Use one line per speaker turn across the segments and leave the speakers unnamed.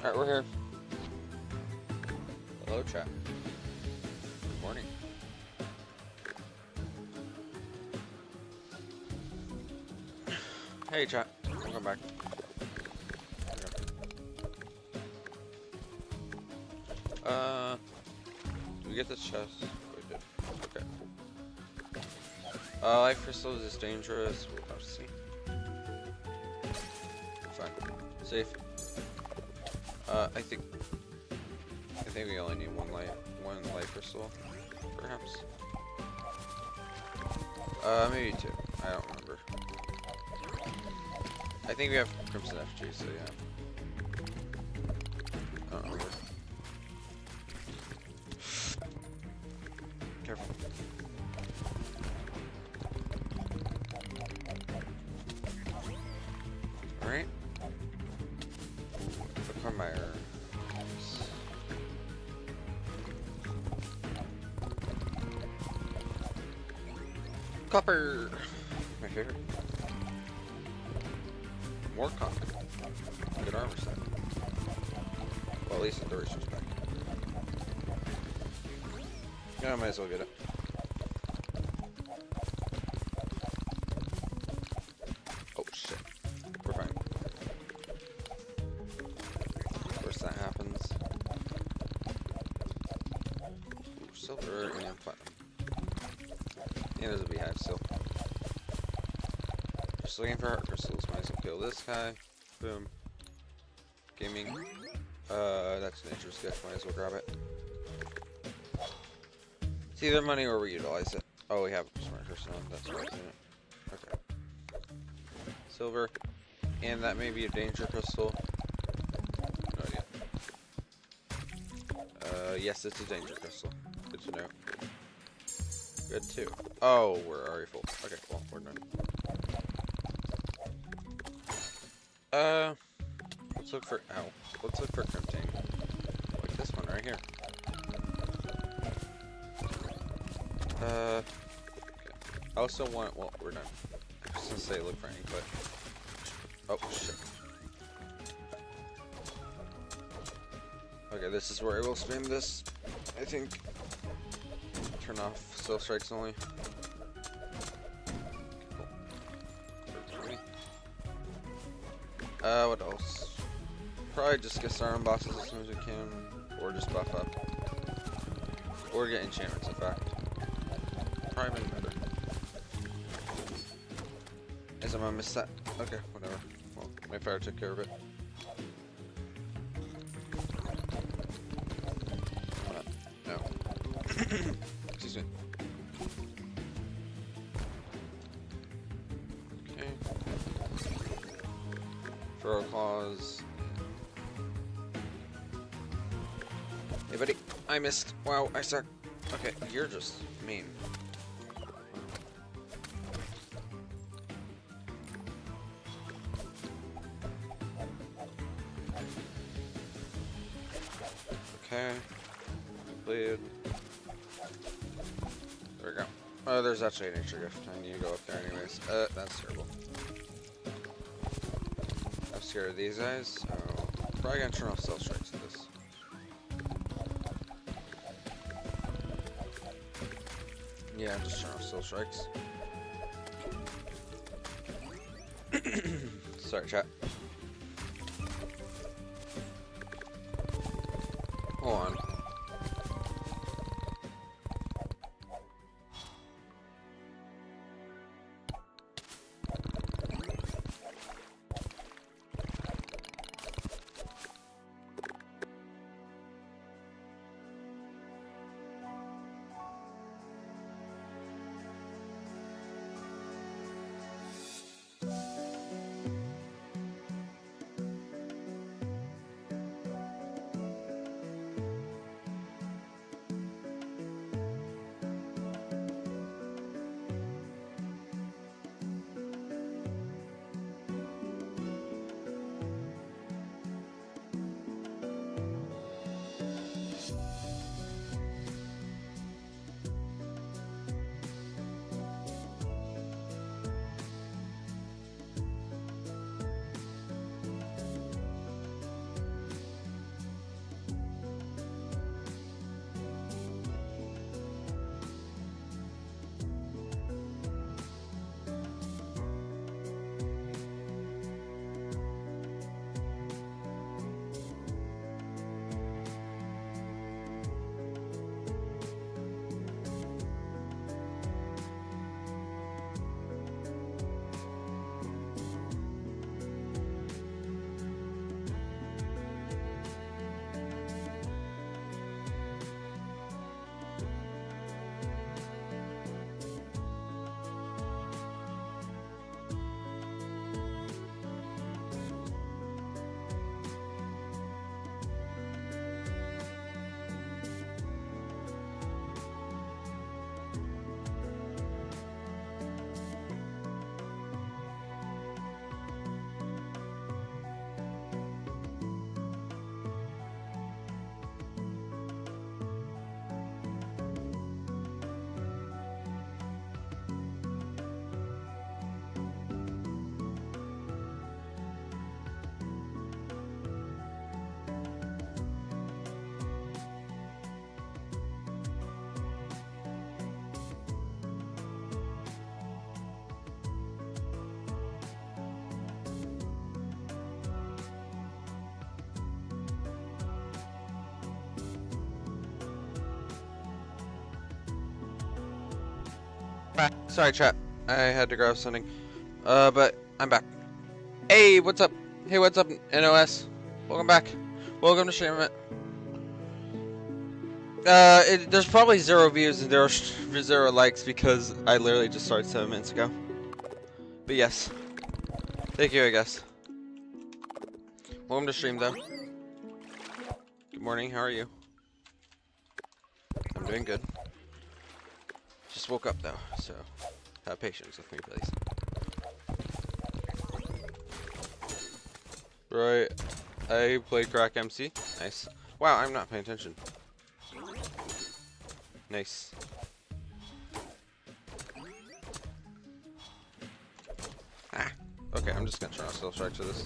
Alright, we're here. Hello, chat. Good morning. Hey, chat. Welcome back. Did we get this chest? We did. Okay. Life crystals is dangerous. We'll have to see. Fine. Safe. I think we only need one life crystal, perhaps. Maybe two. I don't remember. I think we have Crimson FG, so yeah. I don't remember. Careful. Alright. Look on my copper! My favorite. More copper. Good armor set. Well, at least the duration's back. Yeah, I might as well get it. Oh shit. We're fine. Of course that happens. Ooh, silver and platinum. And there's a beehive still. Just looking for heart crystals. Might as well kill this guy. Boom. Gaming. That's nature's gift. Might as well grab it. It's either money or we utilize it. Oh, we have smart crystal. That's right. Okay. Silver. And that may be a danger crystal. No idea. Yes, it's a danger crystal. Good to know. Good too. Oh, we're already full. Okay, well, we're done. Let's look for let's look for cryptane. Like this one right here. Okay. I also want, well, we're done. I was gonna say look for ink, but oh shit. Okay, this is where I will spam this. I think. Turn off stealth strikes only. Okay, cool. What else? Probably just get started on bosses as soon as we can, or just buff up, or get enchantments. In fact, probably better. As I'm gonna miss that. Okay, whatever. Well, my fire took care of it. No. Excuse me. Okay. Throw claws. Hey, buddy. I missed. Wow, I suck. Okay, you're just mean. Okay. Completed. There we go. Oh, there's actually a nature gift. I need to go up there anyways. That's terrible. I'm scared of these guys, so probably gonna turn off stealth strikes to this. Yeah, just turn off stealth strikes. Sorry, chat. Hold on. Sorry, chat. I had to grab something. But I'm back. Hey, what's up? Hey, what's up, NOS? Welcome back. Welcome to Stream. There's probably 0 views and there's 0 likes because I literally just started 7 minutes ago. But yes. Thank you, I guess. Welcome to stream, though. Good morning, how are you? I'm doing good. Just woke up, though, so have patience with me, please. Right. I play Crack MC. Nice. Wow, I'm not paying attention. Nice. Ah. Okay, I'm just gonna try to still strike to this.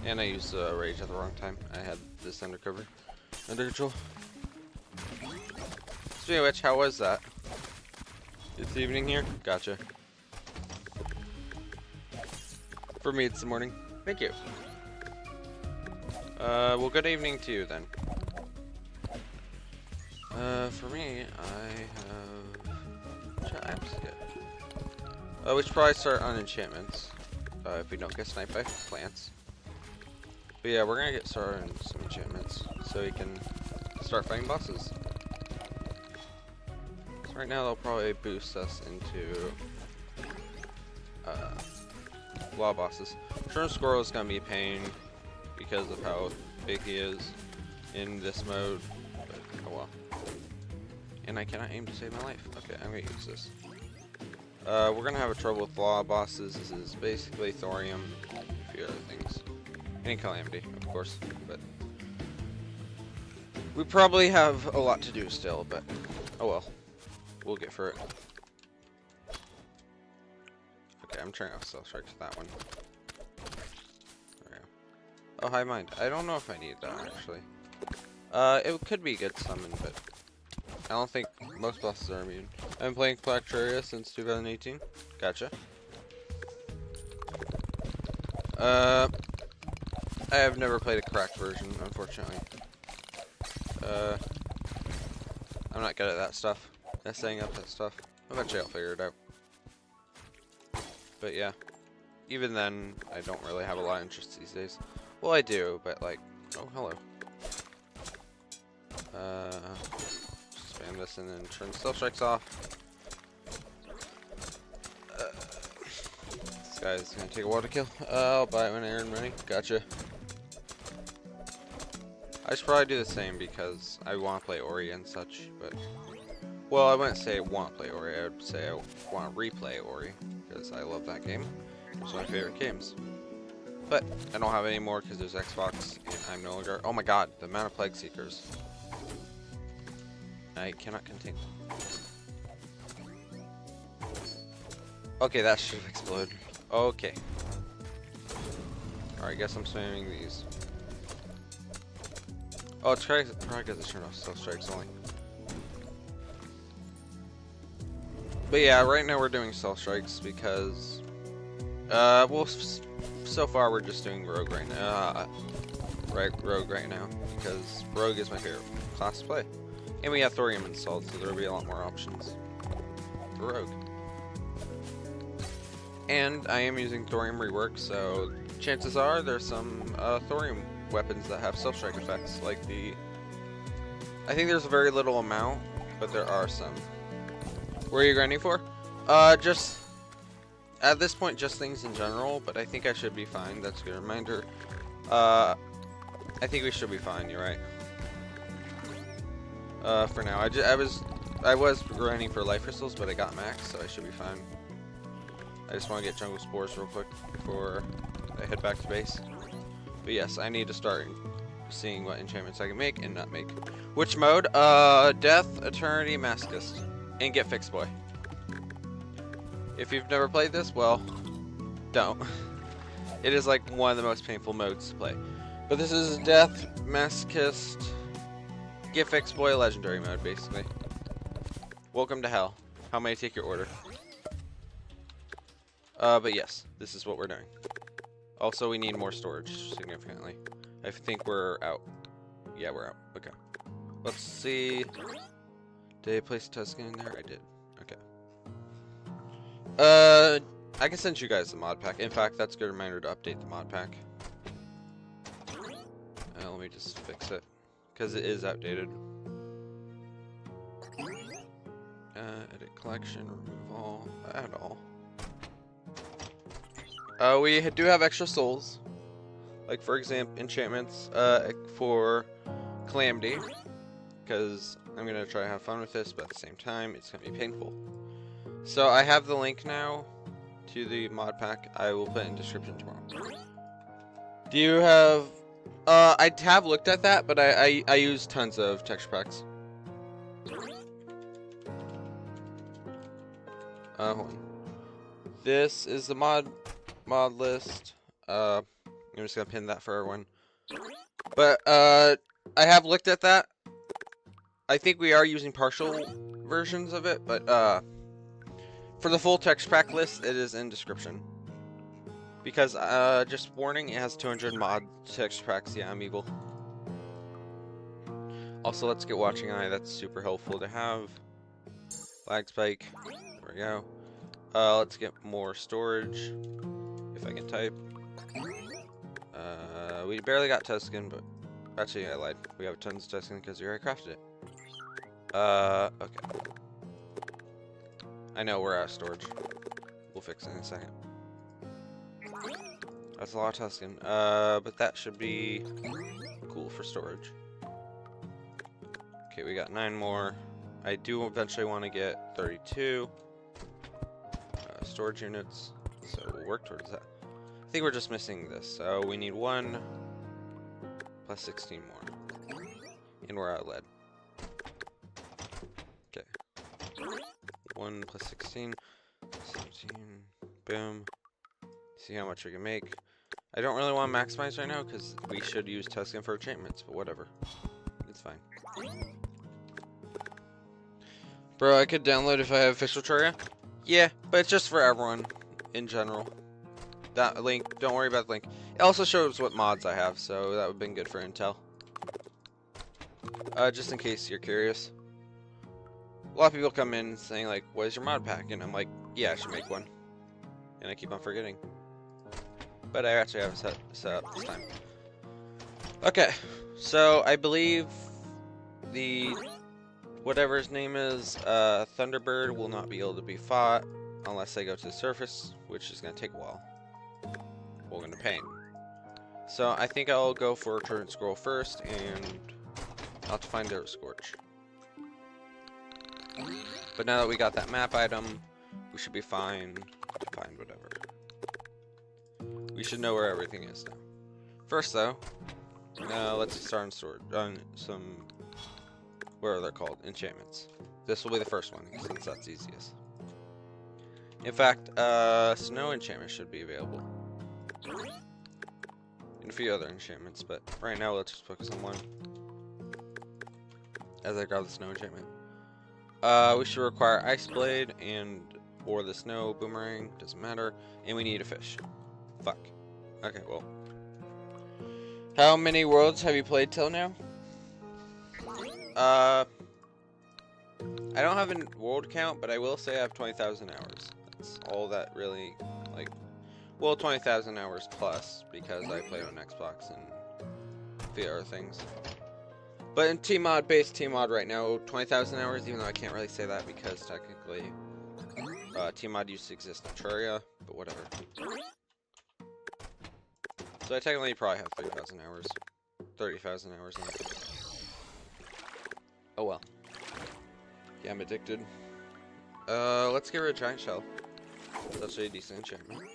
And I used rage at the wrong time. I had this under control. Speaking of which, how was that? It's evening here? Gotcha. For me, it's the morning. Thank you. Well, good evening to you then. For me, I have... we should probably start on enchantments. If we don't get sniped by plants. But yeah, we're gonna get started on some enchantments so we can start fighting bosses. So right now they'll probably boost us into law bosses. Shroom Squirrel is gonna be a pain because of how big he is in this mode. But oh well. And I cannot aim to save my life. Okay, I'm gonna use this. We're gonna have a trouble with law bosses. This is basically thorium, a few other things. And calamity, of course, but we probably have a lot to do still, but oh well. We'll get for it. Okay, I'm turning off Stealth Strike to that one. There we go. Oh, High Mind. I don't know if I need that, actually. It could be a good summon, but I don't think most bosses are immune. I've been playing Terraria since 2018. Gotcha. I have never played a cracked version, unfortunately. I'm not good at that stuff. Setting up that stuff. Eventually I'll figure it out. But yeah. Even then, I don't really have a lot of interest these days. Well, I do, but like... Oh, hello. Spam this and then turn Stealth Strikes off. This guy's gonna take a while to kill. I'll buy it when I earn money. Gotcha. I should probably do the same because I want to play Ori and such, but... Well, I wouldn't say I want to play Ori, I would say I want to replay Ori, because I love that game. It's one of my favorite games. But, I don't have any more because there's Xbox, and I'm no longer... Oh my god, the amount of Plague Seekers. I cannot contain them. Okay, that should explode. Okay. Alright, I guess I'm spamming these. Oh, it's probably because it's turned off Stealth Strikes only. But yeah, right now we're doing Stealth Strikes because, well, so far we're just doing Rogue right now. Rogue right now because Rogue is my favorite class to play, and we have Thorium installed, so there'll be a lot more options for Rogue. And I am using Thorium rework, so chances are there's some Thorium weapons that have Stealth Strike effects, like the... I think there's a very little amount, but there are some. What are you grinding for? Just... At this point, just things in general, but I think I should be fine. That's a good reminder. I think we should be fine, you're right. For now. I was grinding for life crystals, but I got max, so I should be fine. I just want to get jungle spores real quick before I head back to base. But yes, I need to start seeing what enchantments I can make and not make. Which mode? Death, Eternity, Masochist. And GetFixed, boy. If you've never played this, well, don't. It is like one of the most painful modes to play. But this is Death, Masochist, GetFixed, boy, legendary mode, basically. Welcome to hell. How may I take your order? But yes, this is what we're doing. Also, we need more storage, significantly. I think we're out. Yeah, we're out. Okay. Let's see. Did I place Tuscan in there? I did. Okay. I can send you guys the mod pack. In fact, that's a good reminder to update the mod pack. Let me just fix it, because it is outdated. Edit collection, remove all, add all. We do have extra souls, like for example, enchantments for calamity, because I'm gonna try to have fun with this, but at the same time, it's gonna be painful. So I have the link now to the mod pack. I will put it in the description tomorrow. Do you have? I have looked at that, but I use tons of texture packs. Hold on. This is the mod list. I'm just gonna pin that for everyone. But I have looked at that. I think we are using partial versions of it, but for the full texture pack list, it is in description. Because just warning, it has 200 mod texture packs. Yeah, I'm evil. Also, let's get watching eye. That's super helpful to have. Lag spike. There we go. Let's get more storage, if I can type. We barely got Tuscan, but actually I lied. We have tons of Tuscan because we already crafted it. Okay. I know we're out of storage. We'll fix it in a second. That's a lot of Tuscan. But that should be cool for storage. Okay, we got 9 more. I do eventually want to get 32 storage units, so we'll work towards that. I think we're just missing this, so we need 1 plus 16 more, and we're out of lead. Okay, 1 plus 16, 17, boom. See how much we can make. I don't really want to maximize right now because we should use Tuscan for enchantments, but whatever, it's fine. Bro, I could download if I have official Terraria. Yeah, but it's just for everyone in general. That link, don't worry about the link. It also shows what mods I have, so that would have been good for intel. Just in case you're curious. A lot of people come in saying like, what is your mod pack? And I'm like, yeah, I should make one. And I keep on forgetting. But I actually have it set up this time. Okay, so I believe the whatever his name is, Thunderbird will not be able to be fought unless they go to the surface, which is going to take a while. We're going to pain. So I think I'll go for a turret scroll first, and I'll have to find Dirt Scorch. But now that we got that map item, we should be fine to find whatever. We should know where everything is now. First though, let's start on storage, on some, what are they called? Enchantments. This will be the first one, since that's easiest. In fact, snow enchantment should be available. And a few other enchantments, but right now let's just focus on one. As I grab the snow enchantment. We should require Ice Blade and or the snow boomerang, doesn't matter. And we need a fish. Fuck. Okay, well. How many worlds have you played till now? I don't have a world count, but I will say I have 20,000 hours. That's all that really, like, well, 20,000 hours plus, because I play on Xbox and a few other things. But in Tmod, base Tmod right now, 20,000 hours, even though I can't really say that because technically Tmod used to exist in Terraria, but whatever. So I technically probably have 30,000 hours. 30,000 hours in it. Oh well. Yeah, I'm addicted. Let's get rid of Giant Shell. That's actually a decent enchantment.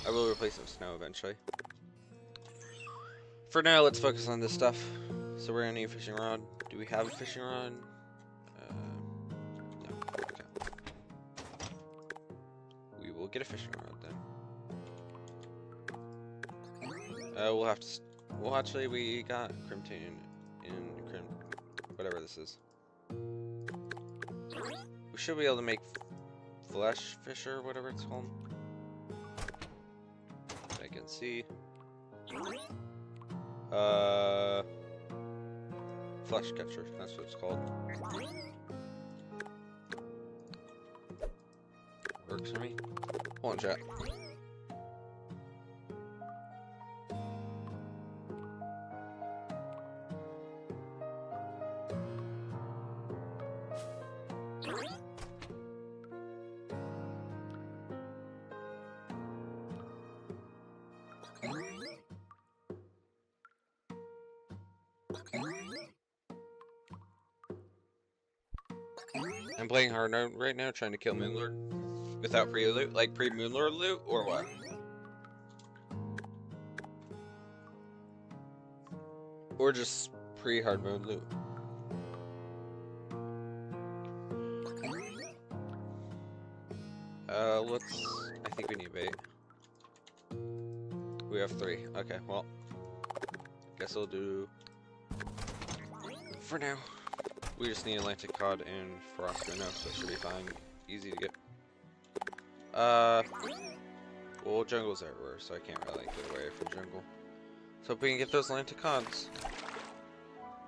I will replace it with snow eventually. For now, let's focus on this stuff. So we're gonna need a fishing rod. Do we have a fishing rod? No. Okay. We will get a fishing rod then. We'll have to. Well, actually, we got Crimton in whatever this is. We should be able to make flesh fisher, whatever it's called. I can see. Flesh catcher, that's what it's called. Works for me. Hold on, chat. I'm playing hard mode right now, trying to kill MelonThaLord without pre-loot, like pre-MelonThaLord loot, or what? Or just pre-hard mode loot. I think we need bait. We have 3. Okay, well, guess I'll do for now. We just need Atlantic Cod and Frost Minnow, so it should be fine. Easy to get. Well, jungle's everywhere, so I can't really get away from jungle. So hope we can get those Atlantic Cods.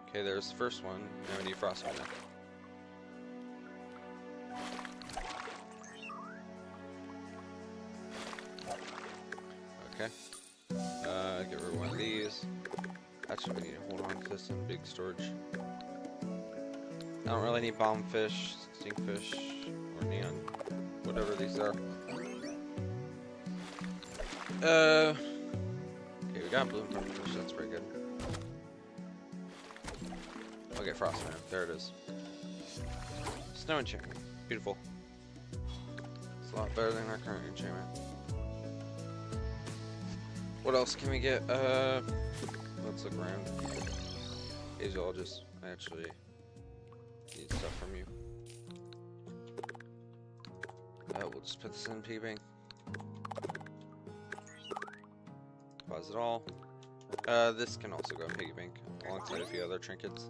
Okay, there's the first one. Now we need Frost Minnow. Okay. Get rid of one of these. Actually, we need to hold on to this in big storage. I don't really need bombfish, stinkfish, or neon, whatever these are. Okay, we got bloom purplefish, that's pretty good. Okay, frost man, there it is. Snow enchantment, beautiful. It's a lot better than our current enchantment. What else can we get? Let's look around. These all just actually need stuff from you. We'll just put this in P-Bank. Pause it all. This can also go in Piggy Bank alongside a few other trinkets.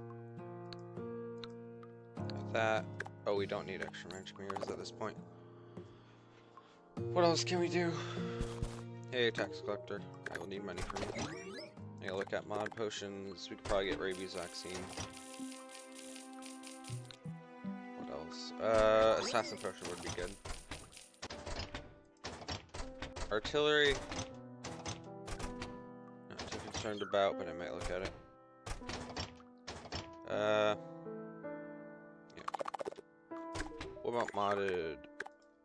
Got that. Oh, we don't need extra magic mirrors at this point. What else can we do? Hey, tax collector. I will need money from you. I gotta look at mod potions. We could probably get rabies vaccine. What else? Assassin potion would be good. Artillery. Not too concerned about, but I might look at it. Yeah. What about modded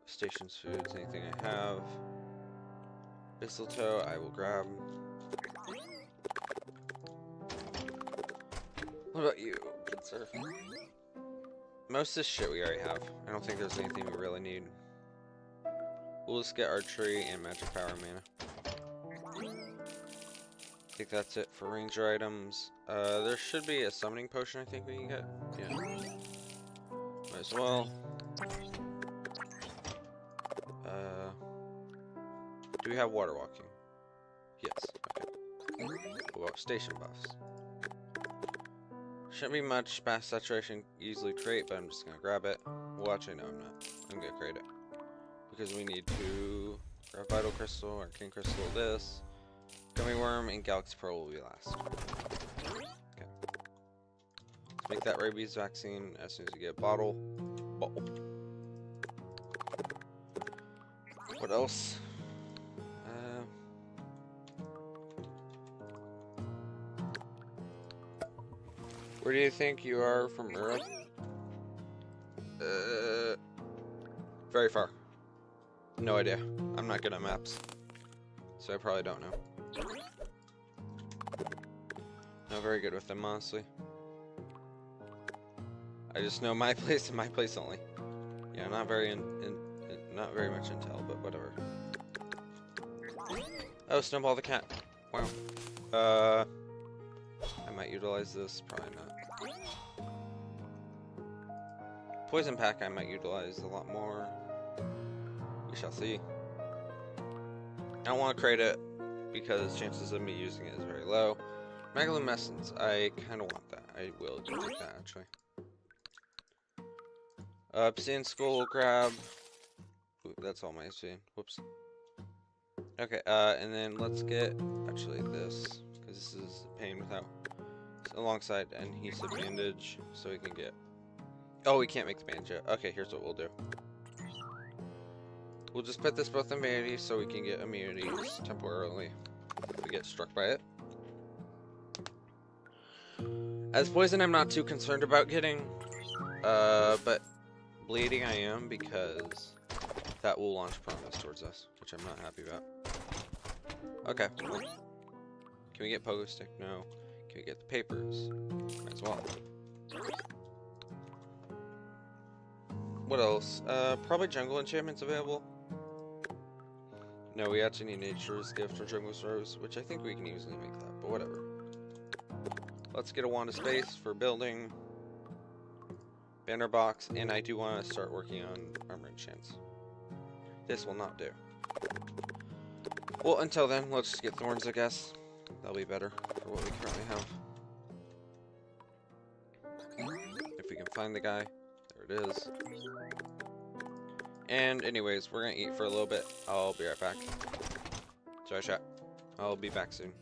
stations foods? Anything I have? Mistletoe, I will grab. What about you, good sir? Most of this shit we already have. I don't think there's anything we really need. We'll just get archery and magic power mana. I think that's it for ranger items. There should be a summoning potion I think we can get. Yeah. Might as well. Do we have water walking? Yes. Okay. What about station buffs? Shouldn't be much. Mass saturation easily create, but I'm just gonna grab it. Well, actually, no, I'm not. I'm gonna create it because we need to grab vital crystal, arcane crystal, this gummy worm, and galaxy pearl will be last. Okay. Let's make that rabies vaccine as soon as we get a bottle. What else? Where do you think you are from Earth? Very far. No idea. I'm not good at maps, so I probably don't know. Not very good with them, honestly. I just know my place and my place only. Yeah, not very not very much intel, but whatever. Oh, Snowball the cat. Wow. I might utilize this, probably not. Poison pack I might utilize a lot more. We shall see. I don't want to create it because chances of me using it is very low. Megalumescence, I kind of want that. I will do that actually. Obsidian Skull grab. Ooh, that's all my obsidian. Whoops. Okay, and then let's get actually this, because this is a pain without. Alongside adhesive bandage, so we can get. Oh, we can't make the bandage yet. Okay, here's what we'll do. We'll just put this both in vanity so we can get immunities temporarily if we get struck by it. As poison, I'm not too concerned about getting, but bleeding I am, because that will launch promise towards us, which I'm not happy about. Okay. Well, can we get pogo stick? No. Can we get the papers? Might as well. What else? Probably jungle enchantments available. No, we actually need Nature's Gift or Jungle's Rose, which I think we can easily make that, but whatever. Let's get a wand of space for building. Banner box, and I do want to start working on armor enchants. This will not do. Well, until then, let's just get thorns, I guess. That'll be better for what we currently have. If we can find the guy. There it is. And anyways, we're gonna eat for a little bit. I'll be right back. Sorry, chat. I'll be back soon.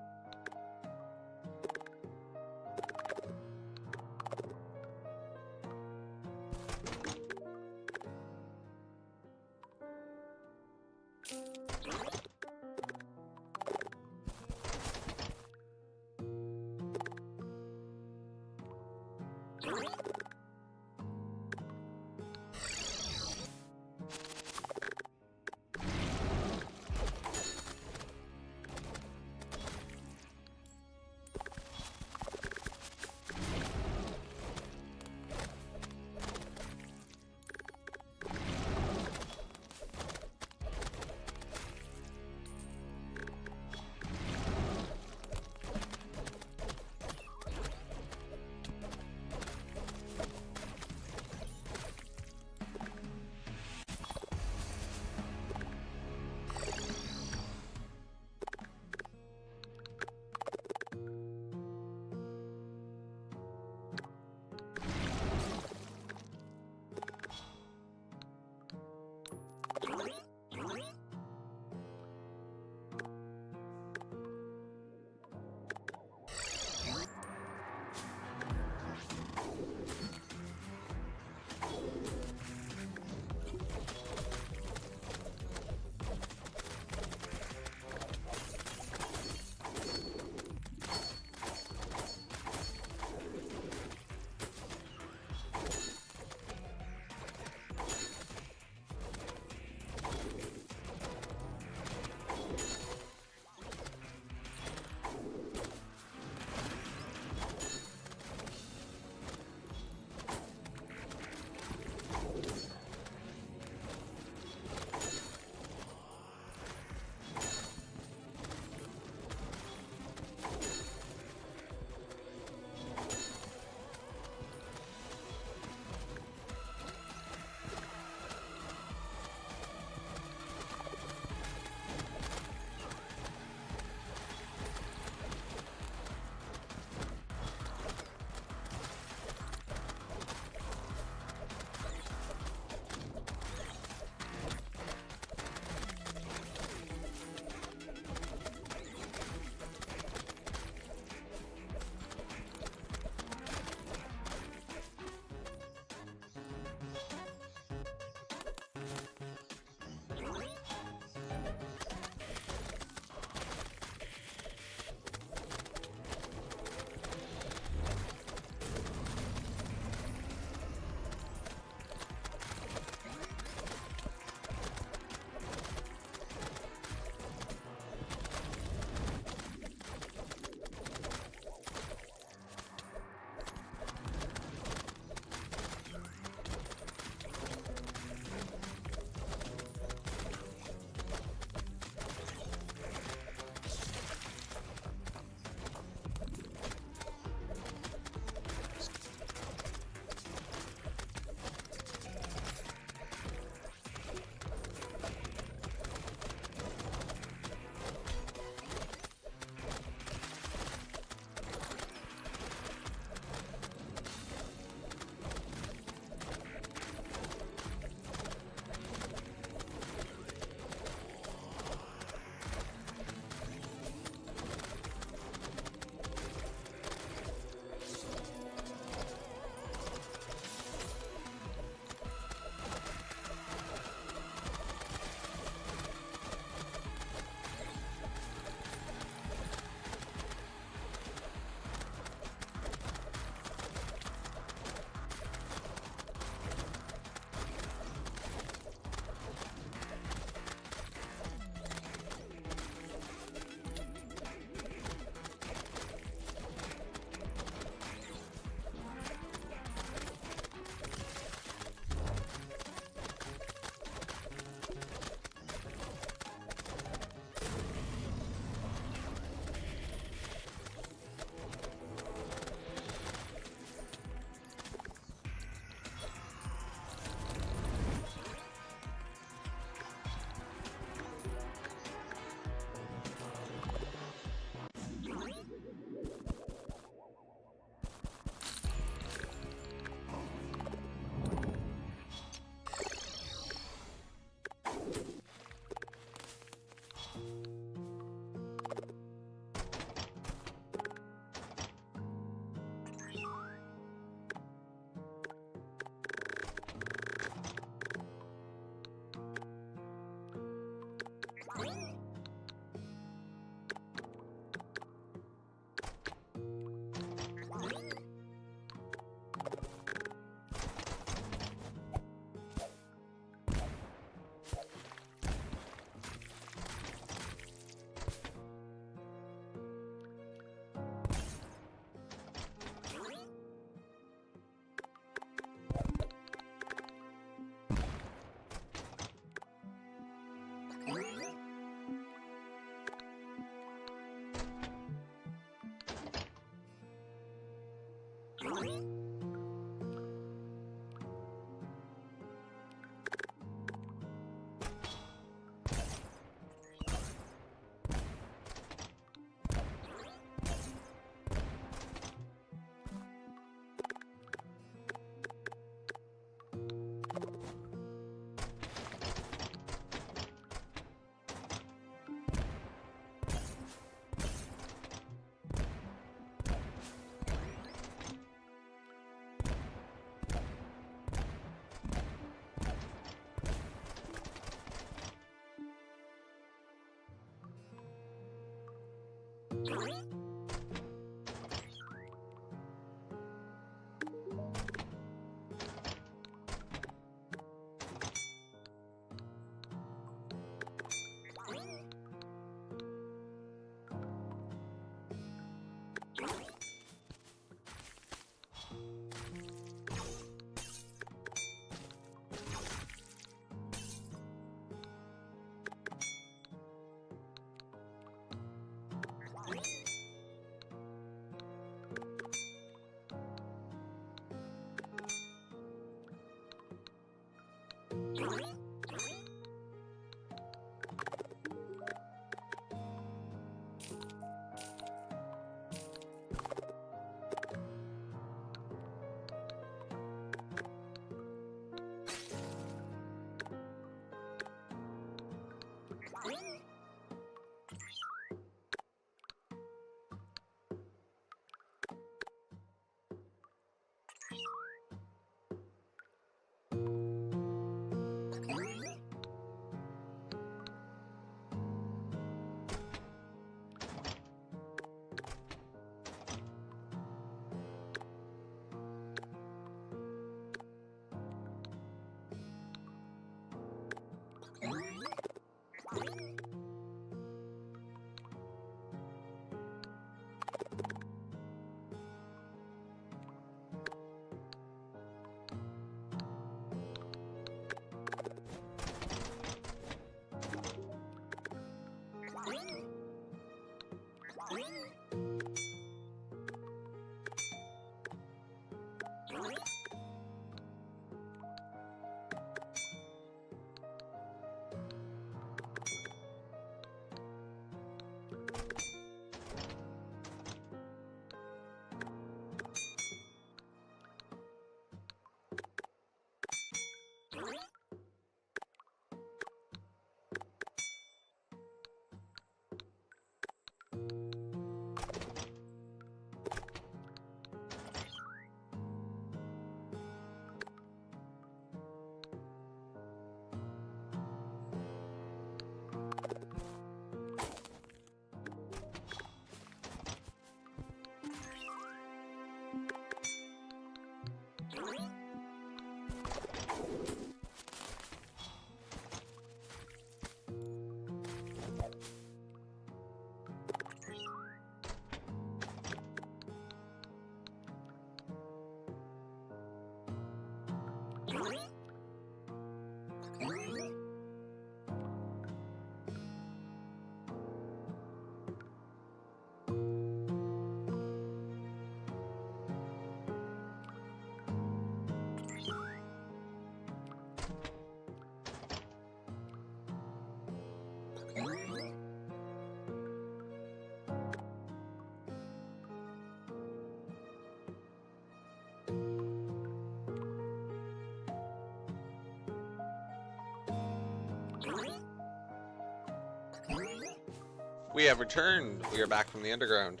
We have returned. We are back from the underground.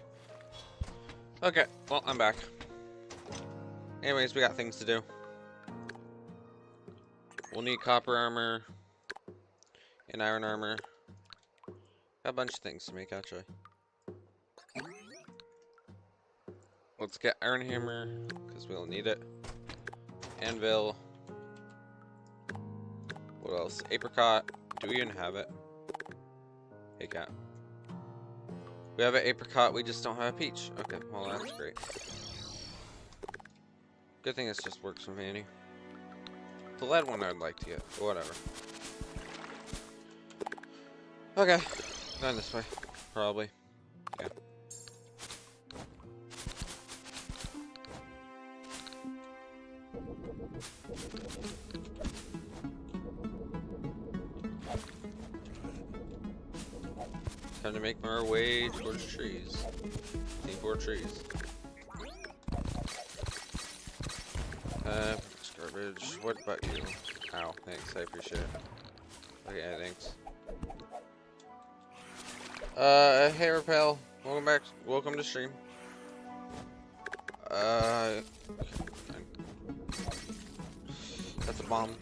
Okay, well, I'm back. Anyways, we got things to do. We'll need copper armor and iron armor. Got a bunch of things to make, actually. Let's get iron hammer, because we'll need it. Anvil. What else? Apricot. Do we even have it? Hey, cat. We have an apricot, we just don't have a peach. Okay, well, that's great. Good thing this just works with Annie. The lead one I'd like to get, but whatever. Okay, going this way, probably. Yeah. Time to make our way towards trees. Need more trees. Garbage. What about you? Ow, thanks, I appreciate it. Okay, thanks. Hey Repel, welcome back. Welcome to stream. That's a bomb.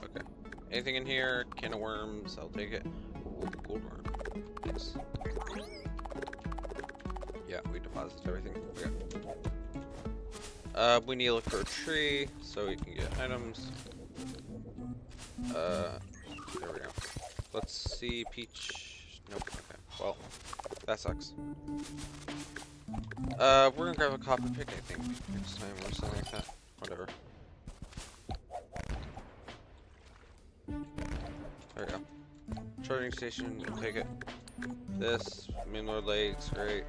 Okay. Anything in here? Can of worms, I'll take it. Ooh, gold worm. Nice. Yeah, we deposited everything. Okay. We need to look for a tree so we can get items. There we go. Let's see, peach. Nope. Okay. Well, that sucks. We're gonna grab a copper pick, I think, next time or something like that. Whatever. There we go. Charging station, we'll take it. This, MelonThaLord legs, great.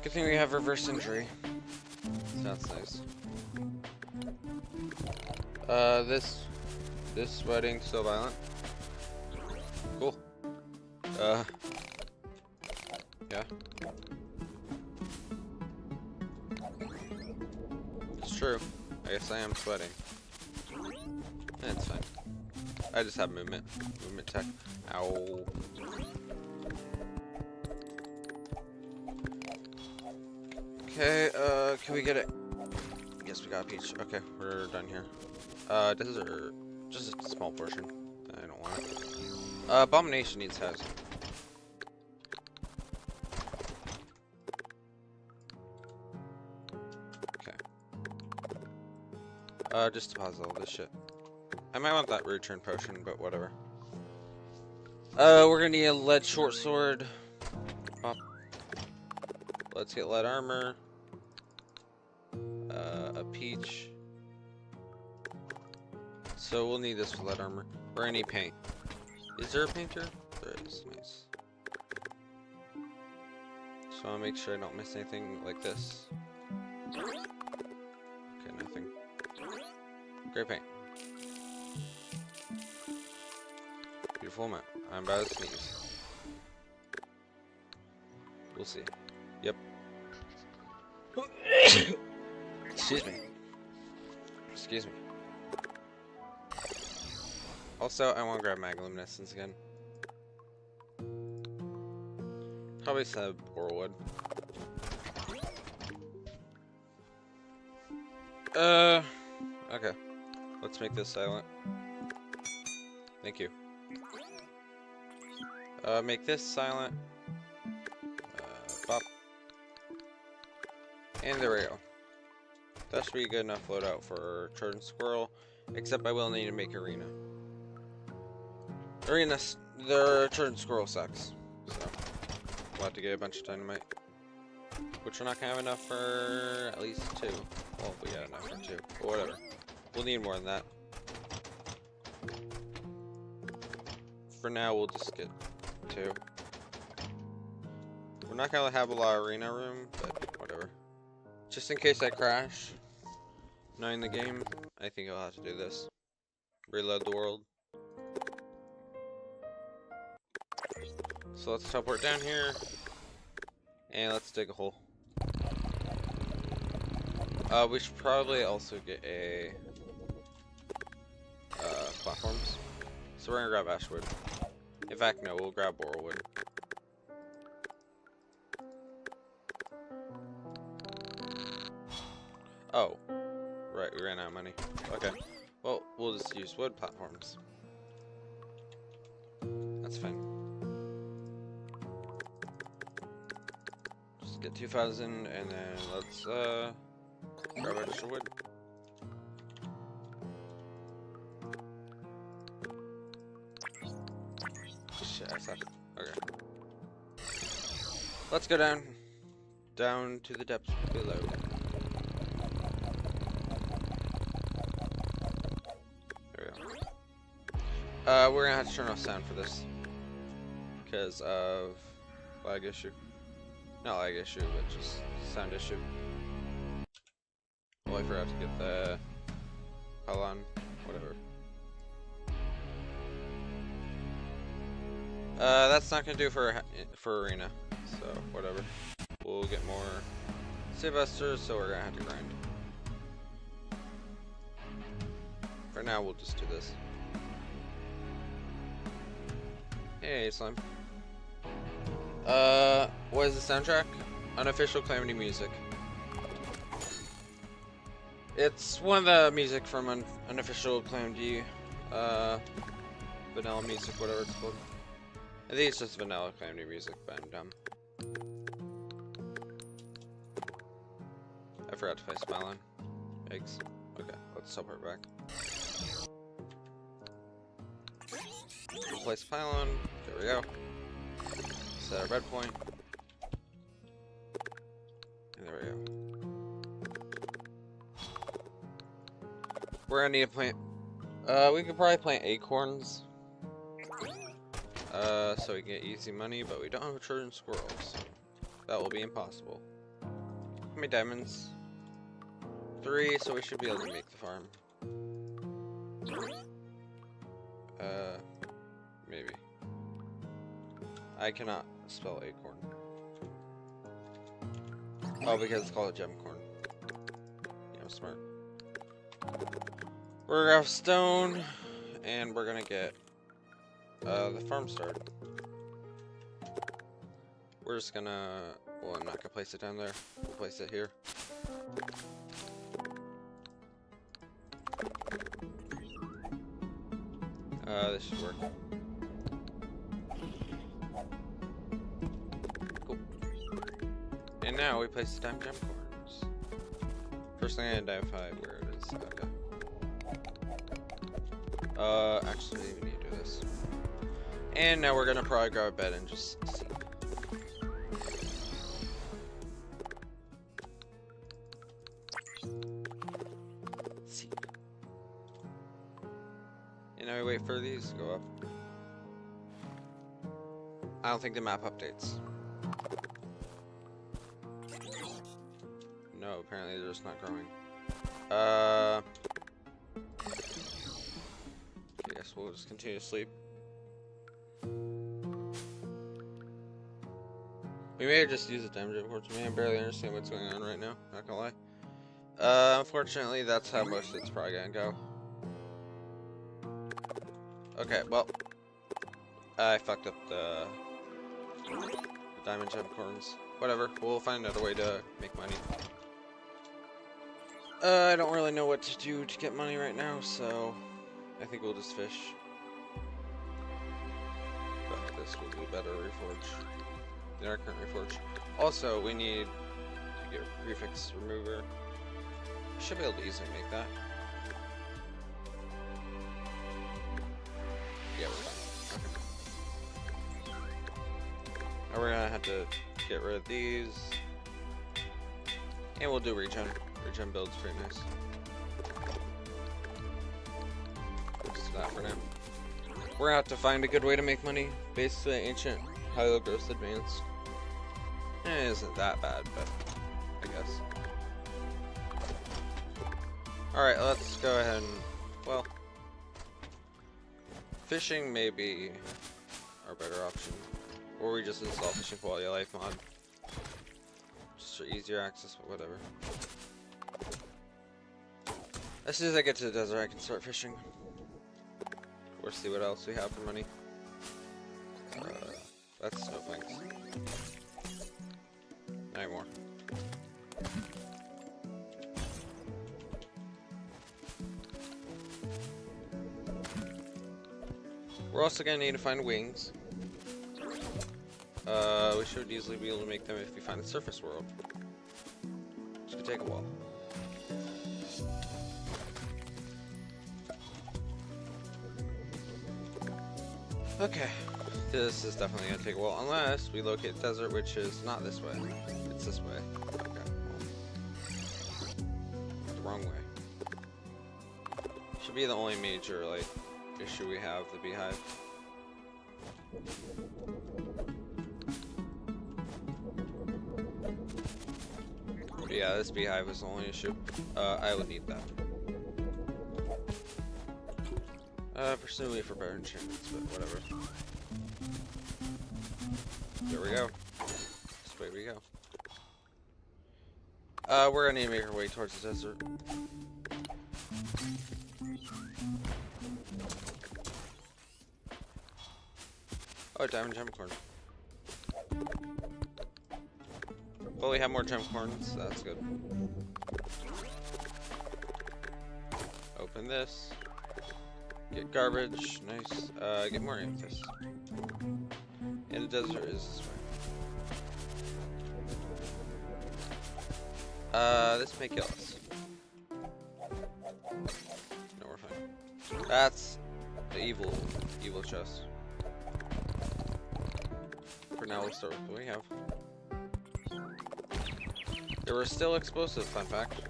Good thing we have reverse injury. That's nice. This wedding so violent. Cool. Yeah. It's true. I guess I am sweating. That's fine. I just have movement tech. Ow. Okay, can we get it? Yes, we got a peach. Okay, we're done here. This is just a small portion. I don't want it. Abomination needs housing. Okay. Just deposit all this shit. I might want that return potion, but whatever. We're gonna need a lead short sword. Pop. Let's get lead armor. A peach. So we'll need this for lead armor. Or any paint. Is there a painter? There is. Nice. So I'll make sure I don't miss anything like this. Okay, nothing. Great paint. Beautiful map. I'm about to sneeze. We'll see. Yep. Excuse me. Excuse me. Also, I want to grab Magluminescence again. Probably some Borwood. Okay. Let's make this silent. Thank you. Make this silent. Bop. And there we go. That should be good enough loadout for Trojan Squirrel, except I will need to make Arena. The Trojan Squirrel sucks, so we'll have to get a bunch of dynamite, which we're not gonna have enough for at least 2. Well, we got enough for 2, but whatever. We'll need more than that. For now, we'll just get 2. We're not gonna have a lot of arena room, but whatever. Just in case I crash, knowing the game, I think I'll have to do this. Reload the world. So let's teleport down here, and let's dig a hole. We should probably also get a platforms. So we're gonna grab Ashwood. In fact, no, we'll grab Borwood. Oh, right, we ran out of money. Okay, well, we'll just use wood platforms. That's fine. Just get 2,000, and then let's grab extra wood. Shit, I suck. Okay. Let's go down to the depths below. We're gonna have to turn off sound for this because of lag issue. Not lag issue, but just sound issue. Well, I forgot to get the pylon, whatever. That's not gonna do for arena, so whatever. We'll get more Sylvesters, so we're gonna have to grind. For now, we'll just do this. Hey, slime. What is the soundtrack? Unofficial Calamity music. It's one of the music from unofficial Calamity, vanilla music, whatever it's called. I think it's just vanilla Calamity music, but I'm dumb. I forgot to place Pylon. Eggs. Okay, let's teleport back. We'll place Pylon. There we go. Set our red point. And there we go. We're gonna need to plant. We could probably plant acorns. So we can get easy money, but we don't have a Trojan squirrel, so that will be impossible. How many diamonds? 3, so we should be able to make the farm. Maybe. I cannot spell acorn. Oh, because it's called a gem corn. Yeah, I'm smart. We're gonna have stone, and we're gonna get the farm started. We're just gonna, well, I'm not gonna place it down there. We'll place it here. This should work. Cool. And now we place the diamond gem corns. First thing I identify where it is. Okay. Actually, we need to do this. And now we're gonna probably grab a bed and just sleep. And now we wait for these to go up. I don't think the map updates. No, apparently they're just not growing. I guess we'll just continue to sleep. We may just use the diamond gem corns. I barely understand what's going on right now, not gonna lie. Unfortunately, that's how most it's probably gonna go. Okay, well, I fucked up the diamond gem corns. Whatever, we'll find another way to make money. I don't really know what to do to get money right now, so I think we'll just fish. But this will be better reforge than our current reforge. Also, we need to get prefix remover. Should be able to easily make that. Yeah, we're fine. Okay. Now we're gonna have to get rid of these. And we'll do regen. Regen build's pretty nice. Just that for now. We're gonna have to find a good way to make money. Basically, ancient high-low growth advanced. It isn't that bad, but I guess. Alright, let's go ahead and, well, fishing may be our better option. Or we just install fishing quality of life mod. Just for easier access, but whatever. As soon as I get to the desert, I can start fishing. Or see what else we have for money. That's no thanks. Not anymore. We're also gonna need to find wings. We should easily be able to make them if we find the surface world. Which could take a while. Okay, this is definitely gonna take a while, unless we locate the desert, which is not this way. It's this way. Okay. The wrong way. Should be the only major, like, issue we have, the beehive. But yeah, this beehive is the only issue. I would need that. Presumably for better enchantments, but whatever. There we go. This way we go. We're gonna need to make our way towards the desert. Oh, diamond gemcorn. Well, we have more gemcorns, so that's good. Open this. Get garbage, nice. Get more amethyst. And the desert is this way. This may kill us. No, we're fine. That's the evil chest. For now, we'll start with what we have. There were still explosives, fun fact.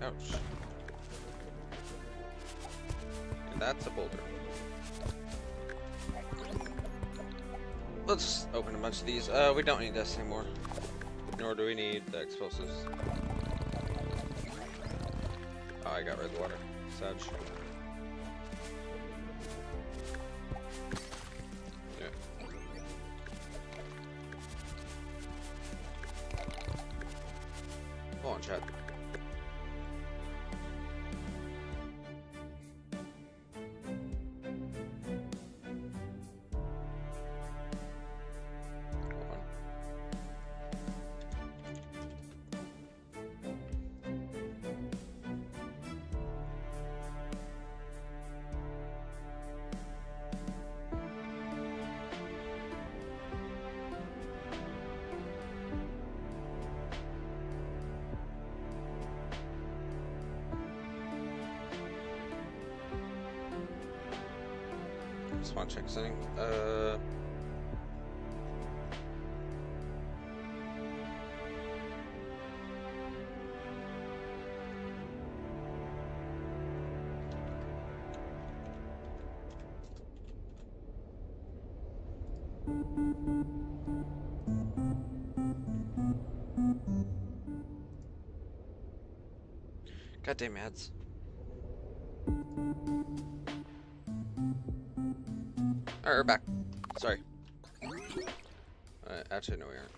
Ouch. And that's a boulder. Let's open a bunch of these. We don't need this anymore. Nor do we need the explosives. Oh, I got rid of the water. Sad. Yeah. Hold on, chat. Spawn check setting. Goddamn ads. Alright, we're back. Sorry. Actually, no, we aren't.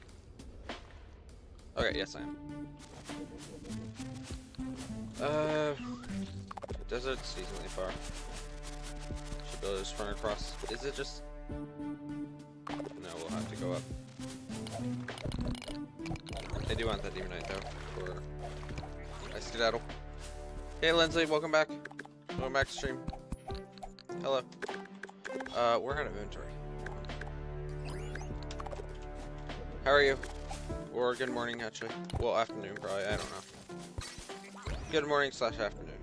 Okay, yes, I am. Desert's decently far. Should be able to just run across. Is it just... No, we'll have to go up. I do want that demonite, though, for... I skedaddle. Hey, Lindsay, welcome back. Welcome back to stream. Hello. We're out of inventory. How are you? Or good morning, actually. Well, afternoon, probably. I don't know. Good morning / afternoon.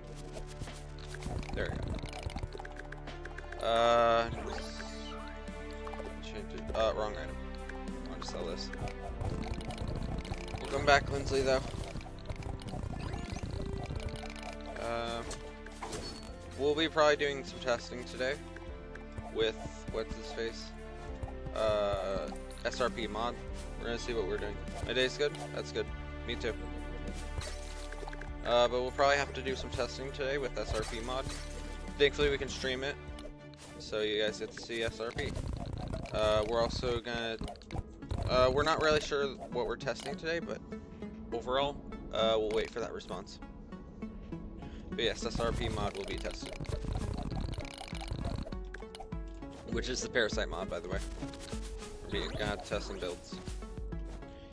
There we go. Wrong item. I want to sell this. Welcome back, Lindsay, though. We'll be probably doing some testing today with what's his face, SRP mod. We're gonna see what we're doing. My day's good. That's good. Me too. But we'll probably have to do some testing today with SRP mod. Thankfully, we can stream it, so you guys get to see SRP. We're also gonna. We're not really sure what we're testing today, but overall, we'll wait for that response. But yes, SRP mod will be tested. Which is the parasite mod, by the way. We're gonna test some builds.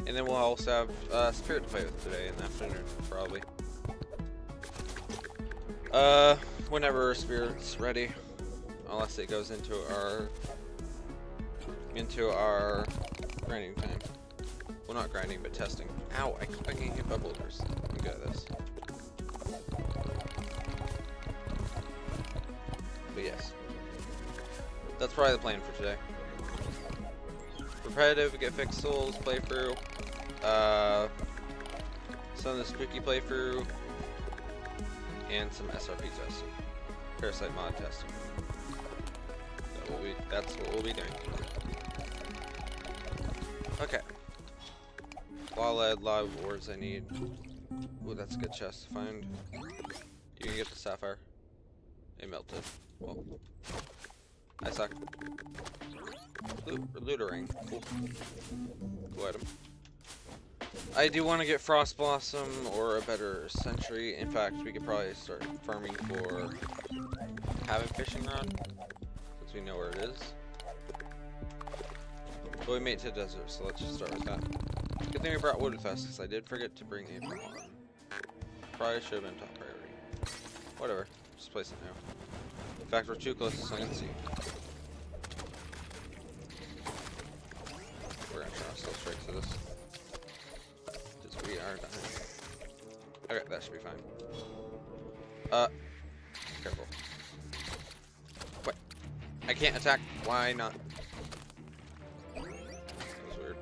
And then we'll also have Spirit to play with today in the afternoon, probably. Whenever Spirit's ready. Unless it goes into our grinding time. Well, not grinding, but testing. Ow, I keep getting hit by boulders. I'm good at this. But yes. That's probably the plan for today. Repetitive, GetFixed Souls playthrough. Some of the spooky playthrough. And some SRP testing. Parasite mod testing. That's what we'll be doing. Okay. Lava ores I need. Ooh, that's a good chest to find. You can get the sapphire. It melted. Well, I suck. Lootering. Cool. Cool item. I do want to get Frost Blossom or a better Sentry. In fact, we could probably start farming for Cabin Fishing Rod, since we know where it is. But we made it to the desert, so let's just start with that. Good thing we brought wood with us, because I did forget to bring a farm. Probably should have been top priority. Whatever, just place it now. In fact, we're too close so I can see. We're gonna try to still straight to this. Because we are dying. Okay, that should be fine. Careful. What? I can't attack. Why not? That was weird.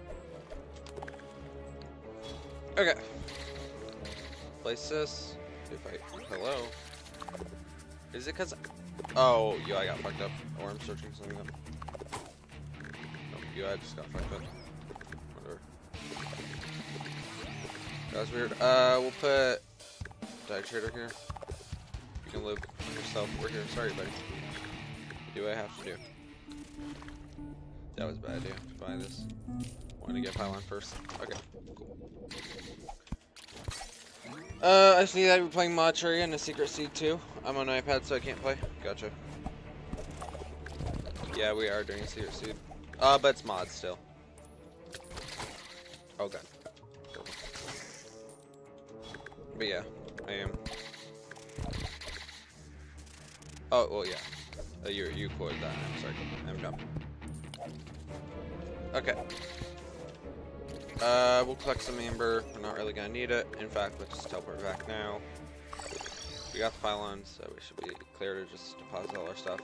Okay. Place this. If I... Hello? Is it because... Oh, yo, I got fucked up. Or I'm searching something up. Nope, yo, I just got fucked up. Whatever. That was weird. We'll put... Dye trader here. You can live yourself. We're here. Sorry, buddy. Do what I have to do. That was a bad idea. Buy this. Want to get pylon first. Okay, cool. I see that we're playing Mod Terraria and a Secret Seed too. I'm on an iPad, so I can't play. Gotcha. Yeah, we are doing a Secret Seed. But it's mod still. Oh god. Careful. But yeah, I am. Oh, well, yeah. You quoted that. I'm sorry. I'm dumb. Okay. We'll collect some amber. We're not really gonna need it. In fact, let's just teleport back now. We got the pylon, so we should be clear to just deposit all our stuff.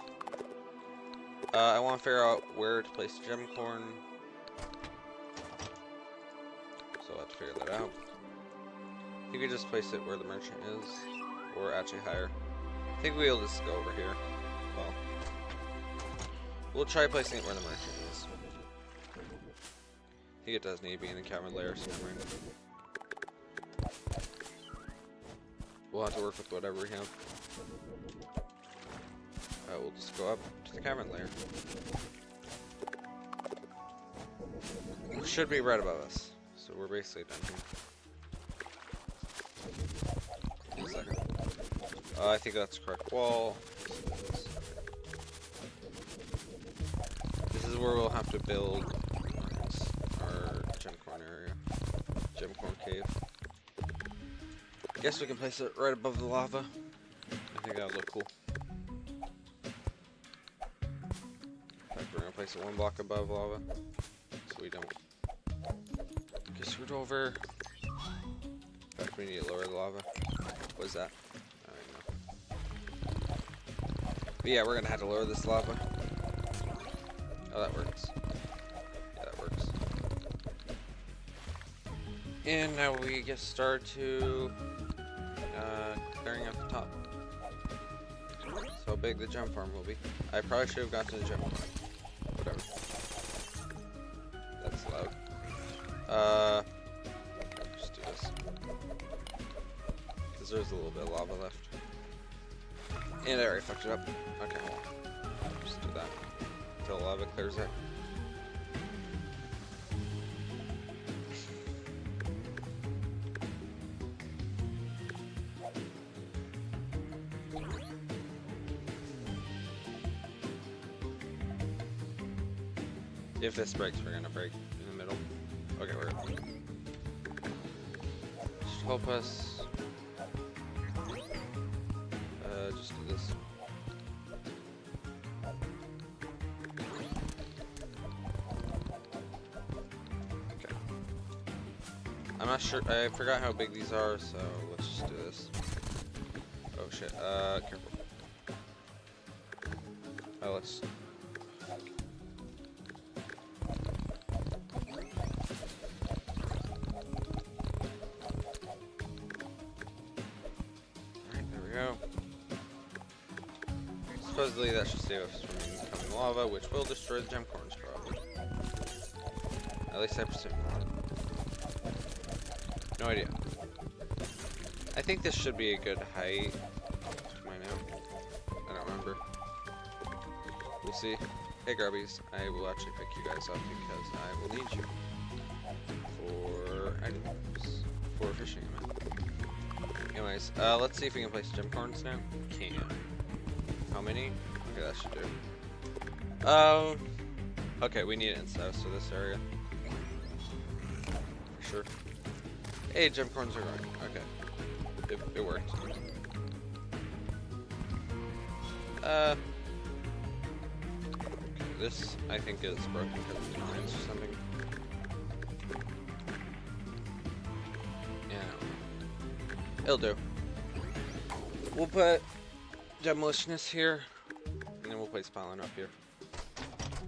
I want to figure out where to place the gem corn. So I'll have to figure that out. You could just place it where the merchant is, or actually higher. I think we'll just go over here. Well, we'll try placing it where the merchant is. I think it does need to be in the cavern layer, so never mind. We'll have to work with whatever we have. We'll just go up to the cavern layer. It should be right above us, so we're basically done here. One second. I think that's the correct wall. This is where we'll have to build our gem corn area. Gem corn cave. I guess we can place it right above the lava. I think that would look cool. In fact, we're gonna place it one block above lava, so we don't get screwed over. In fact, we need to lower the lava. What is that? But yeah, we're gonna have to lower this lava. Oh, that works. Yeah, that works. And now we get started to clearing up the top. So how big the gem farm will be. I probably should have got to the gem farm. Whatever. That's loud. Just do this. Because there's a little bit of lava left. And I already fucked it up. Okay, just do that until lava clears it. If this breaks, we're gonna break in the middle. Okay, we're good. Just help us. Just do this. Okay. I'm not sure. I forgot how big these are, so let's just do this. Oh shit. Careful. Oh, let's. Alright, there we go. Supposedly that should save us from incoming lava, which will destroy the gem corns probably. At least I presume not. No idea. I think this should be a good height. Am I now? I don't remember. We'll see. Hey Grubbies, I will actually pick you guys up because I will need you for items, for fishing. Anyways, let's see if we can place gem corns now. Can. How many? Okay, that should do. Okay, we need it in south, so this area. For sure. Hey, gem corns are going. Okay. It worked. Okay, this, I think, is broken because of the mines or something. Yeah. It'll do. We'll put demolitionist here, and then we'll place pylon up here.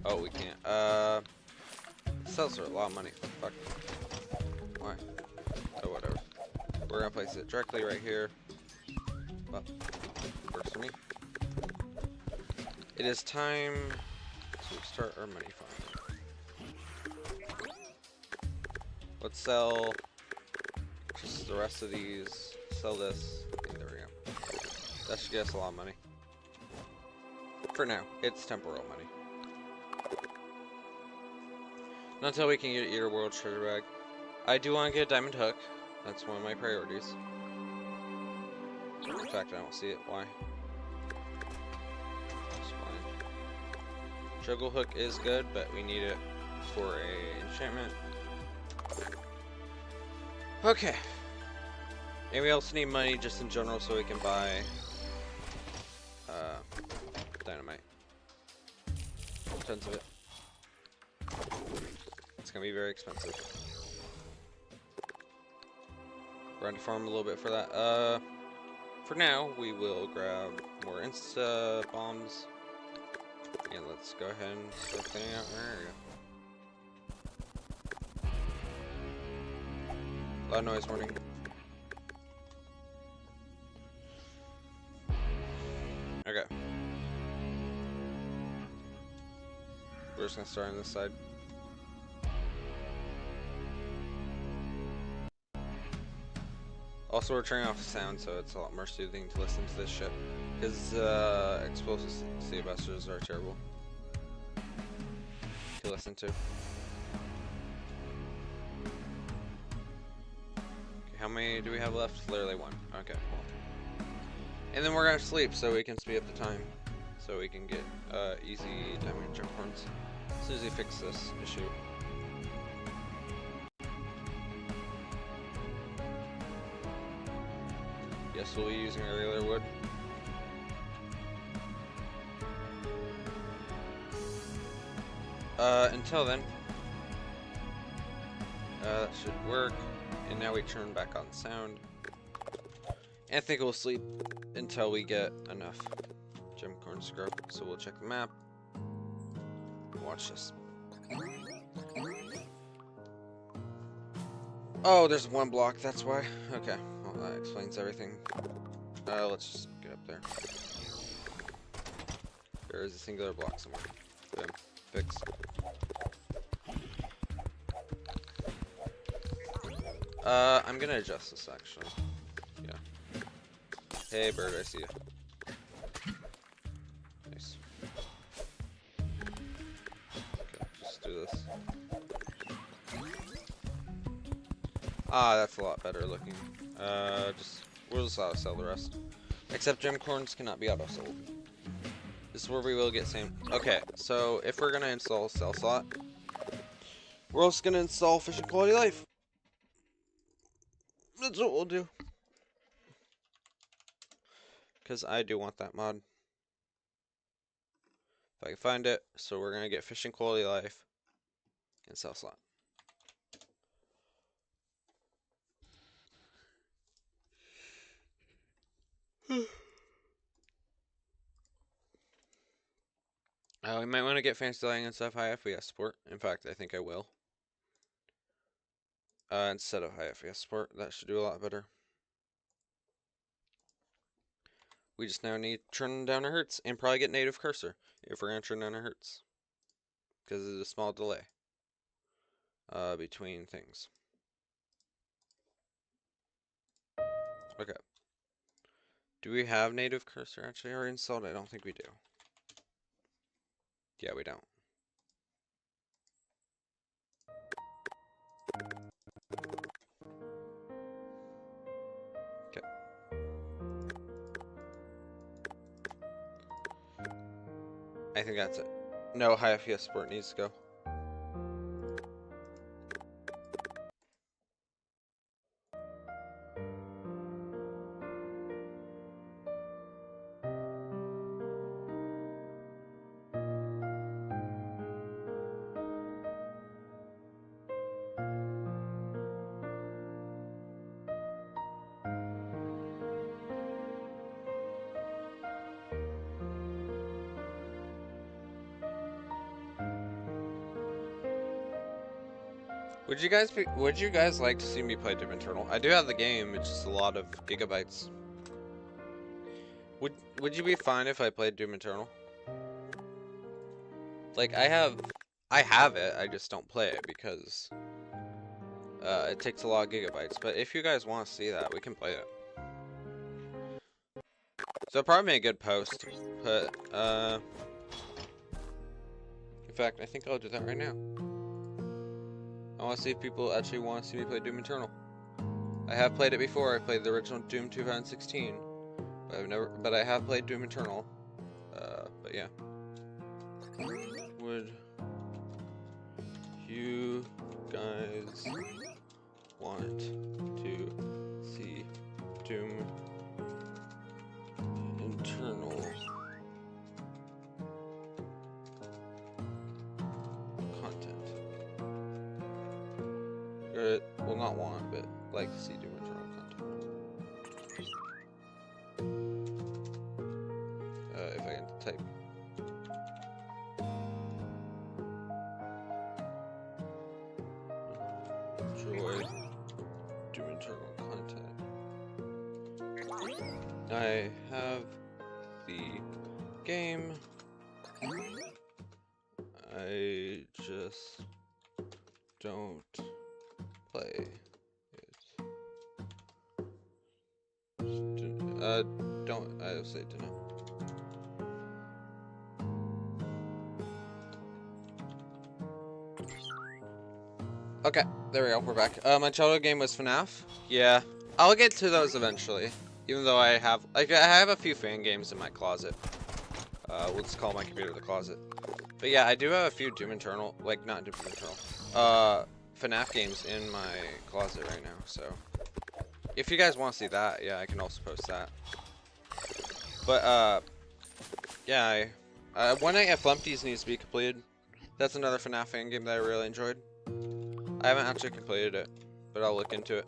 Oh, we can't. Sells for a lot of money. Fuck. Why? Oh, whatever. We're gonna place it directly right here. Well, works for me. It is time to start our money farm. Let's sell just the rest of these. Sell this. Okay, there we go. That should get us a lot of money. For now, it's temporal money. Not until we can get your world treasure bag. I do want to get a diamond hook. That's one of my priorities. In fact, I don't see it. Why? That's fine. Juggle hook is good, but we need it for a enchantment. Okay. And we also need money just in general so we can buy dynamite. Tons of it. It's gonna be very expensive. We're going to farm a little bit for that. For now, we will grab more insta bombs. And let's go ahead and start cleaning out our area. Loud noise warning. Okay. We're just gonna start on this side. Also, we're turning off the sound, so it's a lot more soothing to listen to this shit. Because explosive sea busters are terrible to listen to. Okay, how many do we have left? Literally one. Okay, well. And then we're gonna sleep so we can speed up the time. So we can get easy diamond jump horns as soon as we fix this issue. Yes, we'll be using regular wood. Until then, that should work. And now we turn back on sound. And I think we'll sleep until we get enough gem corns to grow. So we'll check the map. Watch this. Oh, there's one block, that's why. Okay, well that explains everything. Let's just get up there. There is a singular block somewhere. Boom. Fixed. I'm gonna adjust this actually. Yeah. Hey bird, I see you. Nice. Okay, just do this. Ah, that's a lot better looking. We'll just auto-sell the rest. Except gem corns cannot be auto-sold. This is where we will get same. Okay, so if we're gonna install a sell slot, we're also gonna install fishing quality life. That's what we'll do. Because I do want that mod. If I can find it. So we're gonna get fishing quality life and sell slot. We might want to get fancy lighting and stuff high FPS support. In fact, I think I will. Instead of high FPS support, that should do a lot better. We just now need to turn down our hertz and probably get native cursor if we're going to turn down our hertz. Because there's a small delay between things. Okay. Do we have native cursor actually already installed? I don't think we do. Yeah, we don't. Okay. I think that's it. No, high FPS support needs to go. Would you guys like to see me play Doom Eternal? I do have the game, it's just a lot of gigabytes. Would you be fine if I played Doom Eternal? Like I have it, I just don't play it because it takes a lot of gigabytes. But if you guys want to see that, we can play it. So probably a good post, but in fact I think I'll do that right now. I want to see if people actually want to see me play Doom Eternal. I have played it before. I played the original Doom 2016, but I have played Doom Eternal. But yeah. Would you guys want to see Doom Eternal content? Well, not want, but like to see Doom Eternal content. If I can type. Enjoy Doom Eternal content. I have the game. I just don't play it. Don't. I'll say to no. Okay, there we go. We're back. My childhood game was FNAF. Yeah, I'll get to those eventually. Even though I have a few fan games in my closet. We'll just call my computer the closet. But yeah, I do have a few Doom Eternal, like not Doom Eternal, FNAF games in my closet right now. So if you guys want to see that, yeah, I can also post that. But yeah, One Night at Flumpty's needs to be completed. That's another FNAF fan game that I really enjoyed. I haven't actually completed it, but I'll look into it.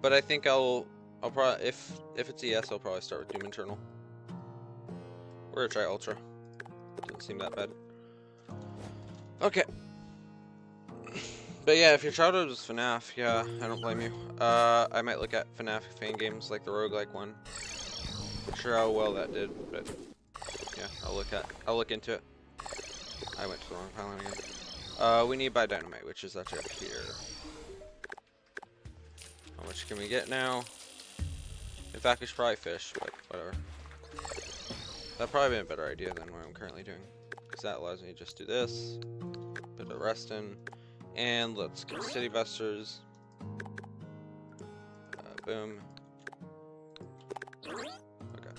But I think I'll probably, if it's a yes, I'll probably start with Doom Eternal. We're gonna try Ultra. Doesn't seem that bad. Okay. But yeah, if your childhood was FNAF, yeah, I don't blame you. I might look at FNAF fan games like the roguelike one. Not sure how well that did, but yeah, I'll look into it. I went to the wrong pile again. We need to buy dynamite, which is actually up here. How much can we get now? In fact, we should probably fish, but whatever. That'd probably be a better idea than what I'm currently doing. Because that allows me to just do this, put the rest in, and let's get city busters. Boom. Okay.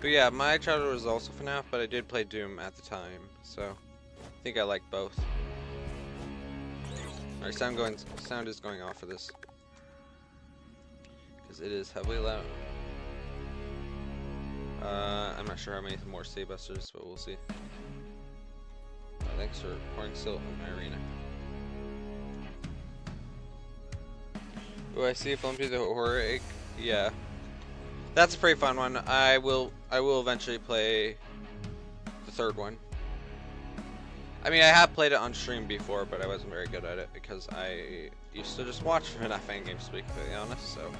But yeah, my childhood was also FNAF, but I did play Doom at the time, so I think I like both. Alright, sound is going off for this. Because it is heavily loud. I'm not sure how many more city busters, but we'll see. Thanks for pouring silt in my arena. Do I see Flumpty the Horror Egg? Yeah. That's a pretty fun one. I will eventually play the third one. I mean, I have played it on stream before, but I wasn't very good at it because I used to just watch FNAF fan games, to be completely honest. So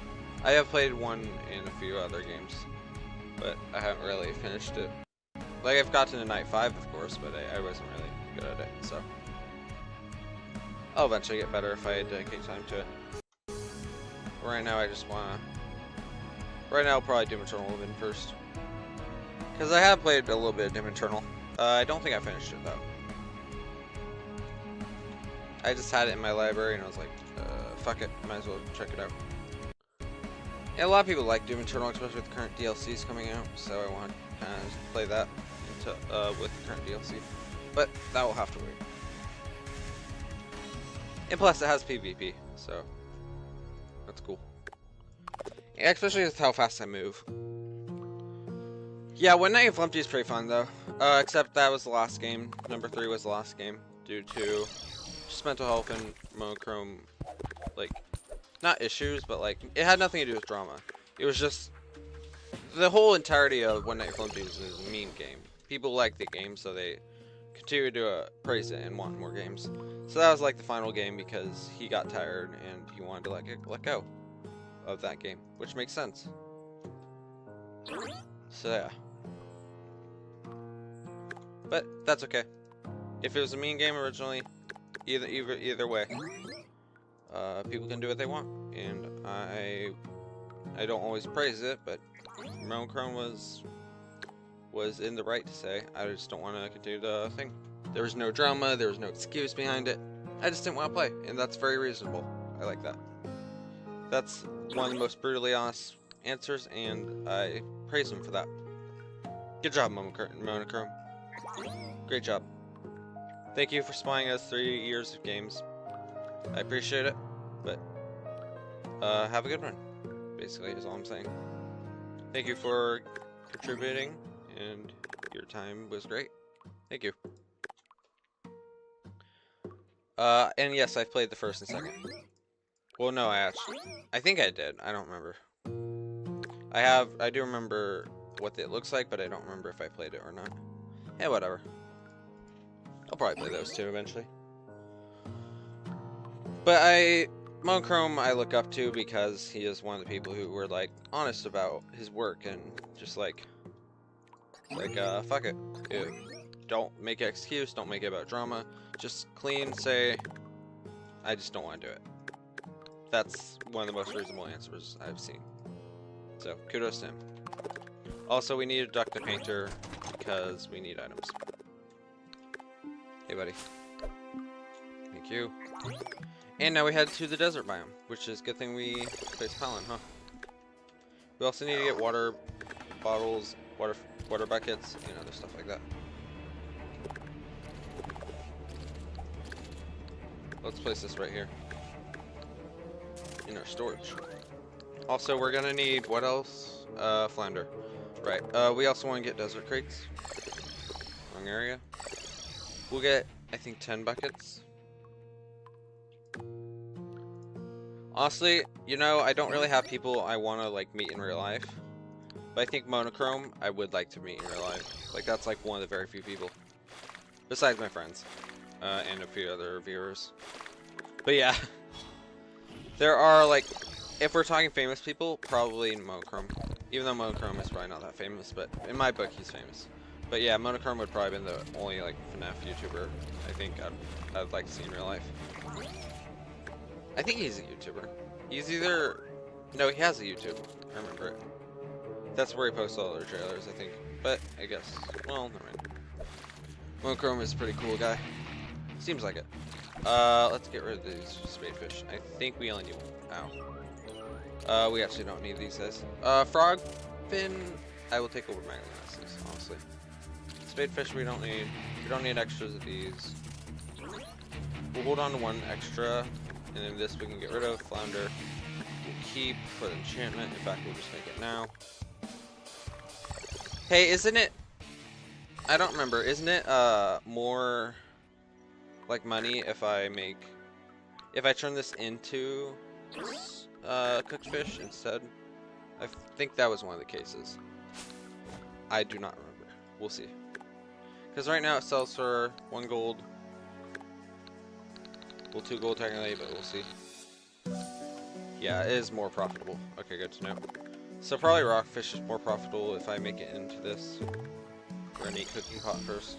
I have played one in a few other games, but I haven't really finished it. Like, I've gotten to night 5, of course, but I wasn't really good at it. So I'll eventually get better if I dedicate time to it. Right now, I just wanna. Right now, I'll probably Doom Eternal win first. Because I have played a little bit of Doom Eternal. I don't think I finished it though. I just had it in my library and I was like, fuck it, might as well check it out. And a lot of people like Doom Eternal, especially with the current DLCs coming out, so I want to kind of play that with the current DLC. But that will have to wait. And plus, it has PvP, so that's cool. Yeah, especially with how fast I move. Yeah, One Night in Flumpty is pretty fun though. Except that was the last game. Number 3 was the last game due to just mental health and monochrome, like, not issues, but like it had nothing to do with drama. It was just the whole entirety of One Night in Flumpty is a meme game. People like the game, so they continue to praise it and want more games. So that was like the final game because he got tired and he wanted to let go of that game, which makes sense. So yeah. But that's okay. If it was a meme game originally, either way, people can do what they want, and I don't always praise it, but Monochrome was in the right to say I just don't want to continue the thing. There was no drama, there was no excuse behind it. I just didn't want to play, and that's very reasonable. I like that. That's one of the most brutally honest answers, and I praise him for that. Good job, Monochrome. Great job. Thank you for spying us 3 years of games. I appreciate it, but have a good one, basically, is all I'm saying. Thank you for contributing, and your time was great. Thank you. And yes, I've played the first and second. Well, no, I think I did. I don't remember. I do remember what it looks like, but I don't remember if I played it or not. Yeah, whatever. I'll probably play those two eventually. But Monochrome I look up to because he is one of the people who were like honest about his work and just like fuck it. Don't make an excuse, don't make it about drama. Just clean say I just don't want to do it. That's one of the most reasonable answers I've seen. So kudos to him. Also, we need a duck to painter because we need items. Hey, buddy. Thank you. And now we head to the desert biome, which is a good thing we placed pollen, huh? We also need to get water bottles, water buckets, and other stuff like that. Let's place this right here in our storage. Also, we're gonna need what else? Flounder. Right. We also want to get desert crates. Wrong area. We'll get, I think, 10 buckets. Honestly, you know, I don't really have people I want to like meet in real life. But I think Monochrome, I would like to meet in real life. Like, that's like one of the very few people. Besides my friends. And a few other viewers. But yeah. There are like, if we're talking famous people, probably Monochrome. Even though Monochrome is probably not that famous, but in my book he's famous. But yeah, Monochrome would probably been the only like FNAF YouTuber I think I'd like to see in real life. I think he's a YouTuber. He's either... No, he has a YouTube. I remember it. That's where he posts all their trailers, I think. But, I guess... Well, never mind. Monochrome is a pretty cool guy. Seems like it. Let's get rid of these spadefish. I think we only need one. Ow. We actually don't need these guys. Frog fin... I will take over Magnesis, honestly. Spadefish we don't need. We don't need extras of these. We'll hold on to one extra. And then this we can get rid of. Flounder we'll keep for the enchantment. In fact, we'll just make it now. Hey, isn't it... I don't remember. Isn't it more like money if I make... If I turn this into cooked fish instead? I think that was one of the cases. I do not remember. We'll see. Because right now it sells for 1 gold. Well, 2 gold technically, but we'll see. Yeah, it is more profitable. Okay, good to know. So probably rockfish is more profitable if I make it into this. We're gonna need cooking pot first.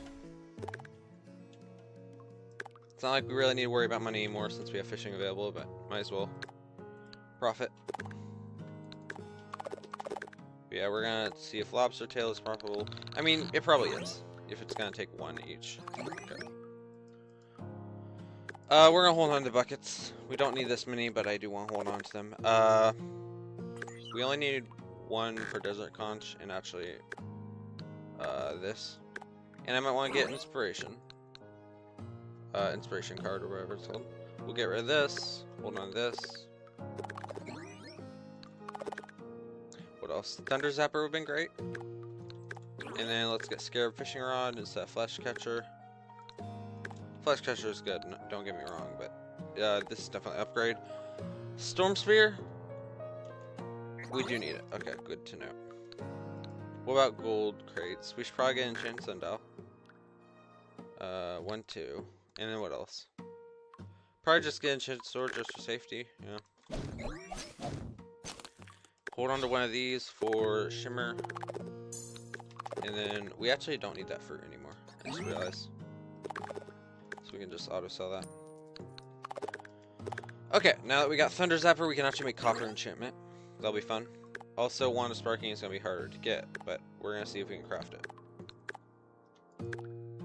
It's not like we really need to worry about money anymore since we have fishing available, but might as well profit. But yeah, we're gonna see if lobster tail is profitable. I mean, it probably is, if it's gonna take one each. Okay. We're gonna hold on to buckets. We don't need this many, but I do want to hold on to them. We only need one for desert conch, and actually, this. And I might want to get inspiration. Inspiration card or whatever it's called. We'll get rid of this. Hold on to this. What else? Thunder Zapper would have been great. And then let's get Scarab Fishing Rod instead of Flesh Catcher. Flesh Catcher is good, don't get me wrong, but this is definitely an upgrade. Storm Spear? We do need it. Okay, good to know. What about gold crates? We should probably get Enchanted Sundial. 1, 2. And then what else? Probably just get Enchanted Sword just for safety, yeah. Hold on to one of these for Shimmer. And then we actually don't need that fruit anymore. I just realized. So we can just auto sell that. Okay, now that we got Thunder Zapper, we can actually make copper enchantment. That'll be fun. Also, Wand of Sparking is going to be harder to get, but we're going to see if we can craft it.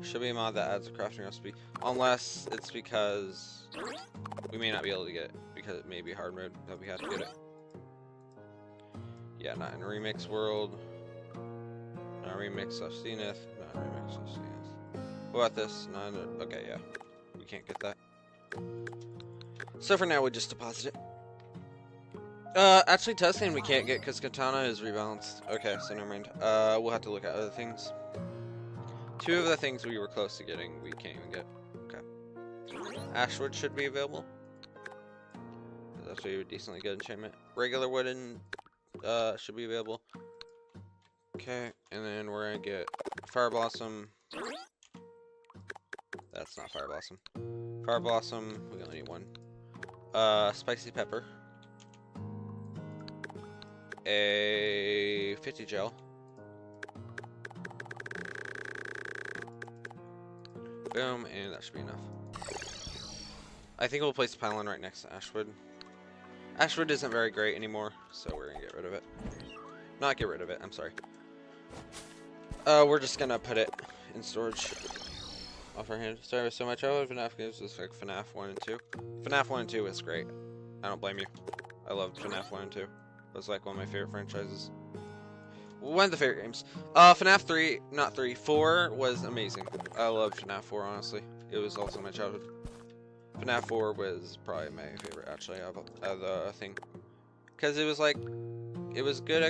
Should be a mod that adds a crafting recipe. Unless it's because we may not be able to get it, because it may be hard mode that we have to get it. Yeah, not in Remix World. Not Remix of Zenith. Not Remix of Zenith. What about this? None. Okay, yeah. We can't get that. So for now, we just deposit it. Actually, Tuscan we can't get because Katana is rebalanced. Okay, so never mind. We'll have to look at other things. 2 of the things we were close to getting, we can't even get. Okay. Ashwood should be available. That's actually a decently good enchantment. Regular wooden should be available. Okay, and then we're gonna get Fire Blossom. That's not Fire Blossom. Fire Blossom, we only need 1. Spicy Pepper. A 50 gel. Boom, and that should be enough. I think we'll place the pylon right next to Ashwood. Ashwood isn't very great anymore, so we're gonna get rid of it. Not get rid of it, I'm sorry. We're just gonna put it in storage off our hand. Sorry so much. Oh, FNAF games was like FNAF 1 and 2. FNAF 1 and 2 is great. I don't blame you. I loved FNAF 1 and 2. It was like one of my favorite franchises. One of the favorite games. FNAF 3, not 3, 4 was amazing. I loved FNAF 4, honestly. It was also my childhood. FNAF 4 was probably my favorite, actually, of the thing. Because it was like, it was good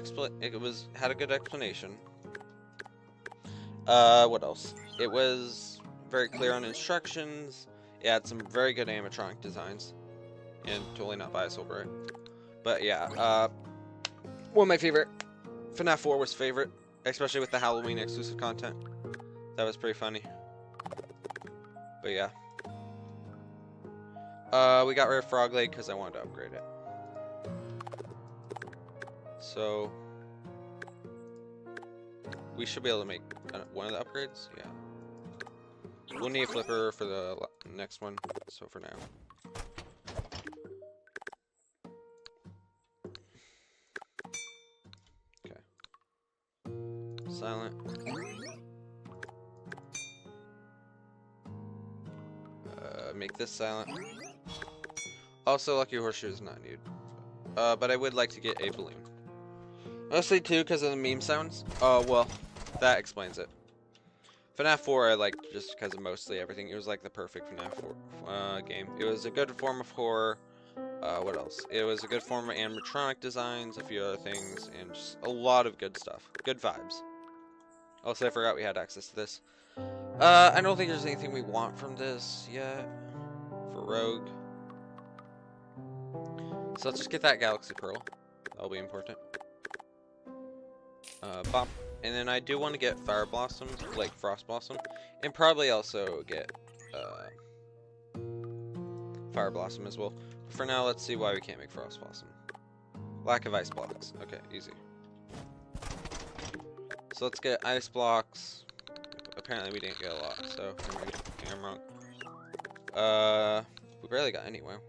had a good explanation. What else? It was very clear on instructions. It had some very good animatronic designs. And totally not biased over it. But yeah, one of my favorite. FNAF 4 was favorite, especially with the Halloween exclusive content. That was pretty funny. But yeah. We got rid of Frog Lake because I wanted to upgrade it. So we should be able to make one of the upgrades. Yeah. We'll need a flipper for the next one. So for now. Okay. Silent. Make this silent. Also, Lucky Horseshoe is not needed. But I would like to get a balloon. Mostly too because of the meme sounds. Oh, well, that explains it. FNAF 4 I liked just because of mostly everything. It was like the perfect FNAF 4 game. It was a good form of horror. What else? It was a good form of animatronic designs, a few other things, and just a lot of good stuff. Good vibes. Also, I forgot we had access to this. I don't think there's anything we want from this yet. For Rogue. So let's just get that Galaxy Pearl. That'll be important. Bop. And then I do want to get Fire Blossom, like Frost Blossom. And probably also get Fire Blossom as well. But for now, let's see why we can't make Frost Blossom. Lack of ice blocks. Okay, easy. So let's get ice blocks. Apparently we didn't get a lot, so I'm wrong. We barely got anywhere.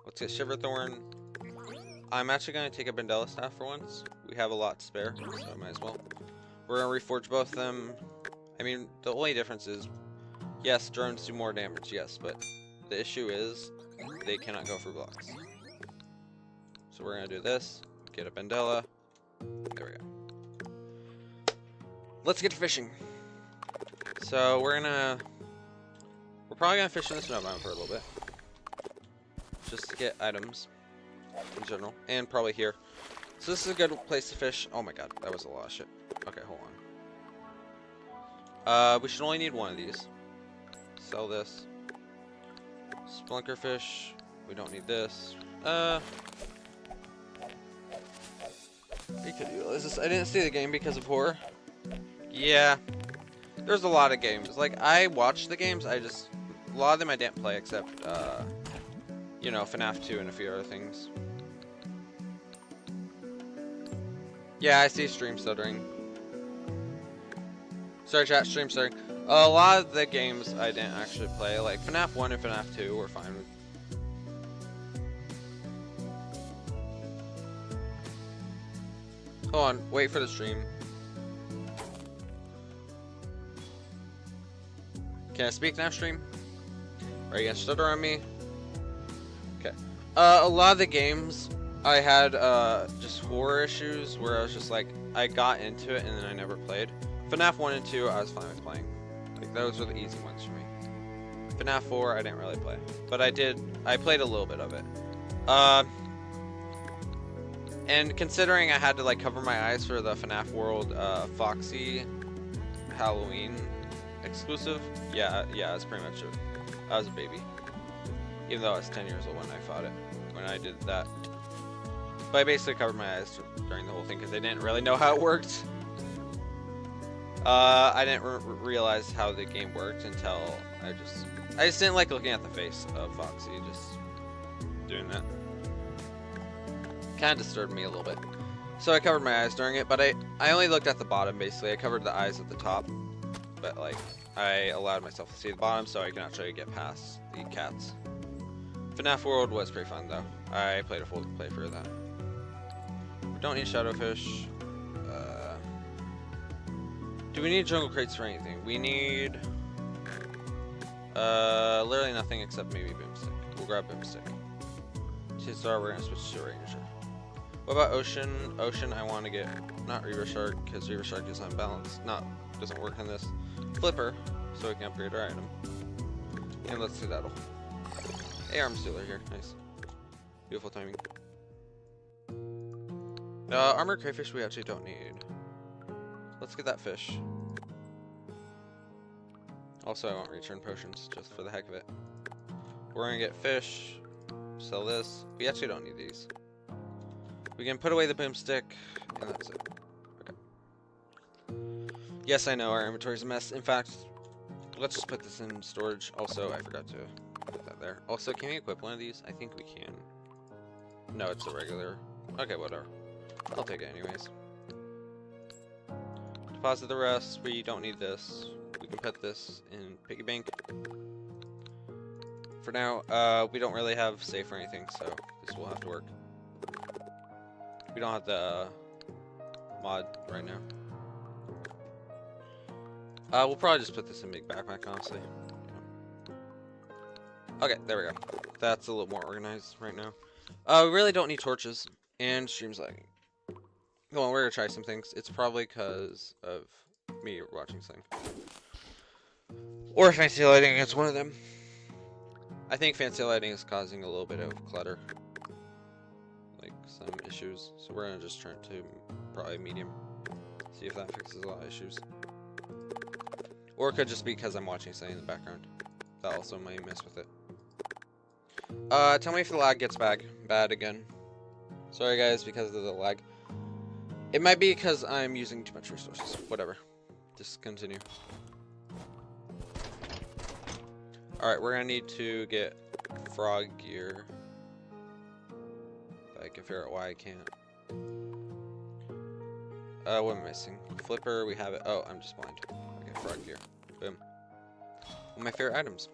Let's get Shiverthorn. I'm actually going to take a Bandella Staff for once. We have a lot to spare, so I might as well. We're going to reforge both of them. I mean, the only difference is, yes, drones do more damage, yes, but the issue is they cannot go for blocks. So we're going to do this, get a Bandella. There we go. Let's get fishing. So we're probably going to fish in the snow biome for a little bit. Just to get items in general, and probably here. So this is a good place to fish. Oh my god, that was a lot of shit. Okay, hold on. We should only need one of these. Sell this. Splunkerfish. We don't need this. We could utilize this. I didn't see the game because of horror. Yeah. There's a lot of games. Like, I watched the games, a lot of them I didn't play except, you know, FNAF 2 and a few other things. Yeah, I see stream stuttering. Sorry chat, stream stuttering. A lot of the games I didn't actually play, like FNAF 1 and FNAF 2 were fine with. Hold on, wait for the stream. Can I speak now, stream? Are you gonna stutter on me? Okay. A lot of the games I had just horror issues where I was just like, I got into it and then I never played. FNAF 1 and 2 I was fine with playing. Like, those were the easy ones for me. FNAF 4 I didn't really play. But I played a little bit of it. And considering I had to like cover my eyes for the FNAF World Foxy Halloween exclusive, yeah, that's pretty much it. I was a baby. Even though I was 10 years old when I fought it, when I did that. But I basically covered my eyes during the whole thing because I didn't really know how it worked. I didn't realize how the game worked until I just didn't like looking at the face of Foxy just doing that. Kind of disturbed me a little bit. So I covered my eyes during it, but I only looked at the bottom basically. I covered the eyes at the top, but like I allowed myself to see the bottom so I can actually get past the cats. FNAF World was pretty fun though. I played a full playthrough of that. We don't need Shadowfish. Do we need jungle crates for anything? We need literally nothing except maybe Boomstick. We'll grab Boomstick. T-Star, we're gonna switch to Ranger. What about Ocean? Ocean, I want to get not Reaver Shark because Reaver Shark is unbalanced. Doesn't work on this. Flipper, so we can upgrade our item. And let's do that. Hey, Arm Stealer here. Nice. Beautiful timing. Armored crayfish we actually don't need. Let's get that fish. Also, I want return potions just for the heck of it. We're gonna get fish. Sell this. We actually don't need these. We can put away the boomstick, and that's it. Okay. Yes, I know our inventory's a mess. In fact, let's just put this in storage. Also, I forgot to put that there. Also, can we equip one of these? I think we can. No, it's a regular. Okay, whatever. I'll take it anyways. Deposit the rest. We don't need this. We can put this in piggy bank. For now, we don't really have safe or anything, so this will have to work. We don't have the mod right now. We'll probably just put this in big backpack, honestly. Okay, there we go. That's a little more organized right now. We really don't need torches, and stream's lagging. Go on, we're gonna try some things. It's probably because of me watching something. Or fancy lighting, it's one of them. I think fancy lighting is causing a little bit of clutter. Like, some issues. So we're gonna just turn to probably medium. See if that fixes a lot of issues. Or it could just be because I'm watching something in the background. That also might mess with it. Tell me if the lag gets bad again. Sorry guys, because of the lag. It might be because I'm using too much resources. Whatever. Just continue. Alright, we're gonna need to get frog gear. I can figure out why I can't. What am I missing? Flipper, we have it. Oh, I'm just blind. Okay, frog gear. Boom. One of my favorite items.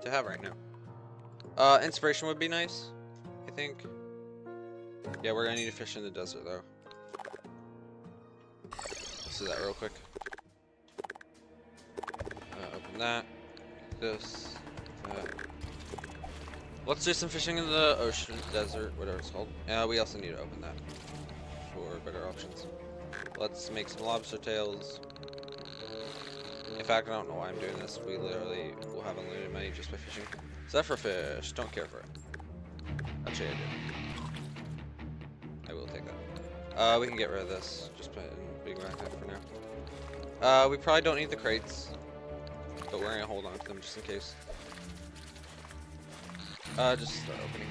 to have right now. Inspiration would be nice, I think. Yeah, we're gonna need to fish in the desert though. Let's do that real quick. Open that. This. That. Let's do some fishing in the ocean, desert, whatever it's called. We also need to open that for better options. Let's make some lobster tails. In fact, I don't know why I'm doing this. We literally will have unlimited money just by fishing. Zephyr fish, don't care for it. Actually, I do. I will take that. We can get rid of this. Just put it in a big backpack for now. We probably don't need the crates, but we're gonna hold on to them just in case. Just start opening.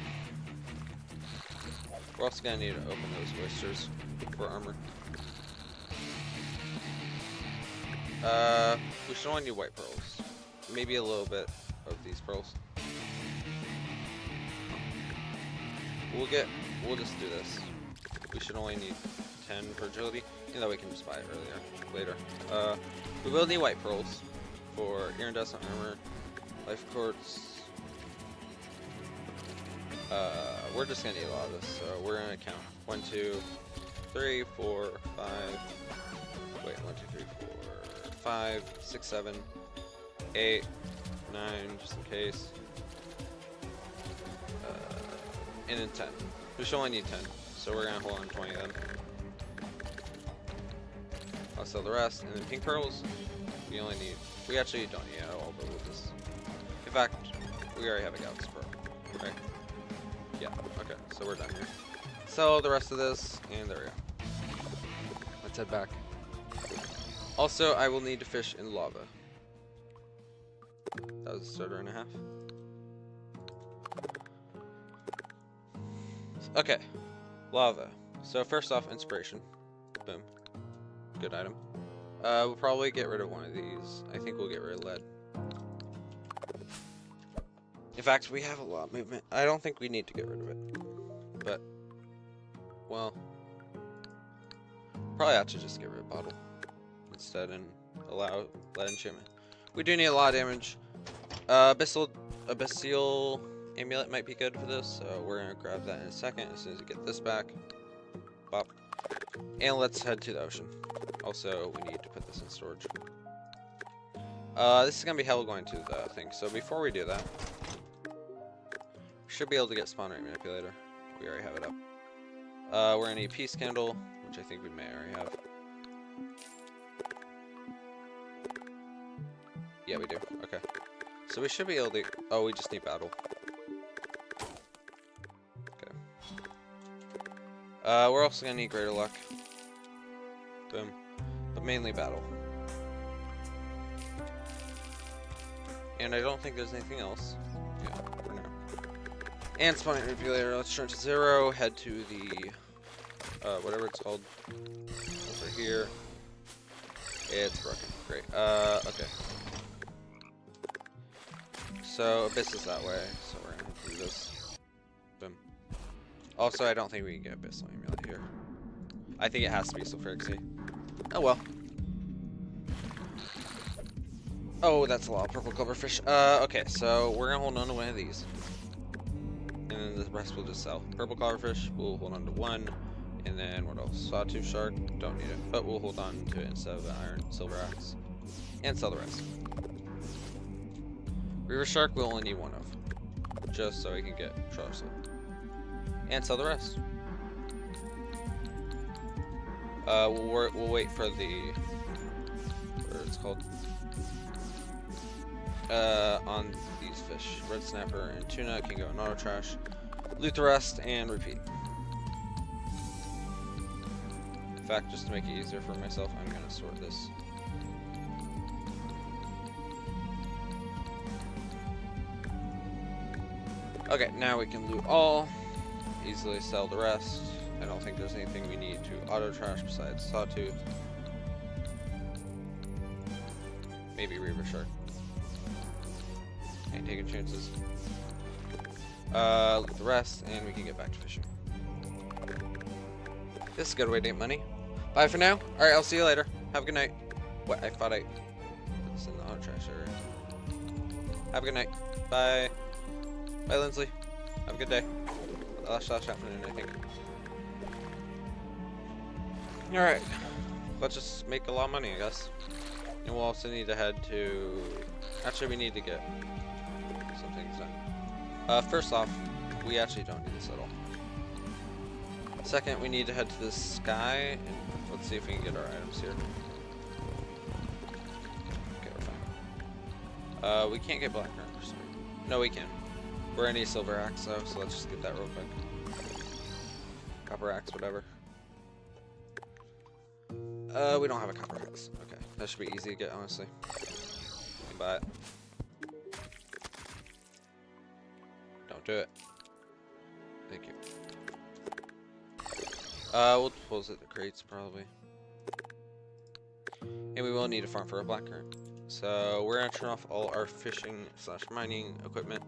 We're also gonna need to open those oysters for armor. We should only need white pearls. Maybe a little bit of these pearls. We'll just do this. We should only need 10 for agility, even though we can just buy it later. We will need white pearls for iridescent armor, life quartz. We're just gonna need a lot of this, so we're gonna count 1, 2, 3, 4, 5. Wait, 1, 2, 3, 4, 5, 6, 7, 8, 9, just in case. And then 10. We should only need 10, so we're gonna hold on 20 of them. I'll sell the rest, and then pink pearls. We actually don't need it at all, but we'll just. In fact, we already have a galaxy pearl, right? Yeah. Okay, so we're done here. Sell the rest of this, and there we go. Let's head back. Also, I will need to fish in lava. That was a starter and a half. Okay, lava. So first off, inspiration. Boom. Good item. We'll probably get rid of one of these. I think we'll get rid of lead. In fact, we have a lot of movement. I don't think we need to get rid of it. But, well, probably ought to just get rid of bottle instead and allow lead enchantment. We do need a lot of damage. Abyssal amulet might be good for this, so we're gonna grab that in a second as soon as we get this back. Bop. And let's head to the ocean. Also, we need to put this in storage. This is gonna be hell going to the thing, so before we do that, we should be able to get spawn rate manipulator. We already have it up. We're gonna need peace candle, which I think we may already have. Yeah, we do. Okay. So we should be able to. Oh, we just need battle. Okay. We're also gonna need greater luck. Boom. But mainly battle. And I don't think there's anything else. Yeah, for now. And spawn manipulator. Let's turn to 0. Head to the whatever it's called over here. It's broken. Great. Okay. So Abyss is that way, so we're gonna do this. Boom. Also, I don't think we can get Abyss amulet here. I think it has to be sulfuric. Oh well. Oh, that's a lot of purple cloverfish. Okay, so we're gonna hold on to one of these. And then the rest we'll just sell. Purple cloverfish, we'll hold on to one. And then what else? Sawtooth shark, don't need it. But we'll hold on to it instead of an iron silver axe. And sell the rest. River shark we'll only need one of. Just so we can get Charsel. And sell the rest. We'll wait for the what it's called. On these fish. Red snapper and tuna can go in auto trash. Loot the rest and repeat. In fact, just to make it easier for myself, I'm gonna sort this. Okay, now we can loot all. Easily sell the rest. I don't think there's anything we need to auto trash besides Sawtooth. Maybe Reaver Shark. Ain't taking chances. Loot the rest, and we can get back to fishing. This is a good way to get money. Bye for now. Alright, I'll see you later. Have a good night. What? I thought I put this in the auto trash area. Have a good night. Bye. Bye, Lindsley. Have a good day. Last afternoon, I think. Alright. Let's just make a lot of money, I guess. And we'll also need to head to... Actually, we need to get some things done. First off, we actually don't need this at all. Second, we need to head to the sky, and let's see if we can get our items here. Okay, we're fine. We can't get black current for some reason. No, we can. We're gonna need silver axe though, so let's just get that real quick. Copper axe, whatever. We don't have a copper axe. Okay, that should be easy to get, honestly. We can buy it. Don't do it. Thank you. We'll dispose it to crates probably. And we will need a farm for a blackcurrant. So we're gonna turn off all our fishing / mining equipment.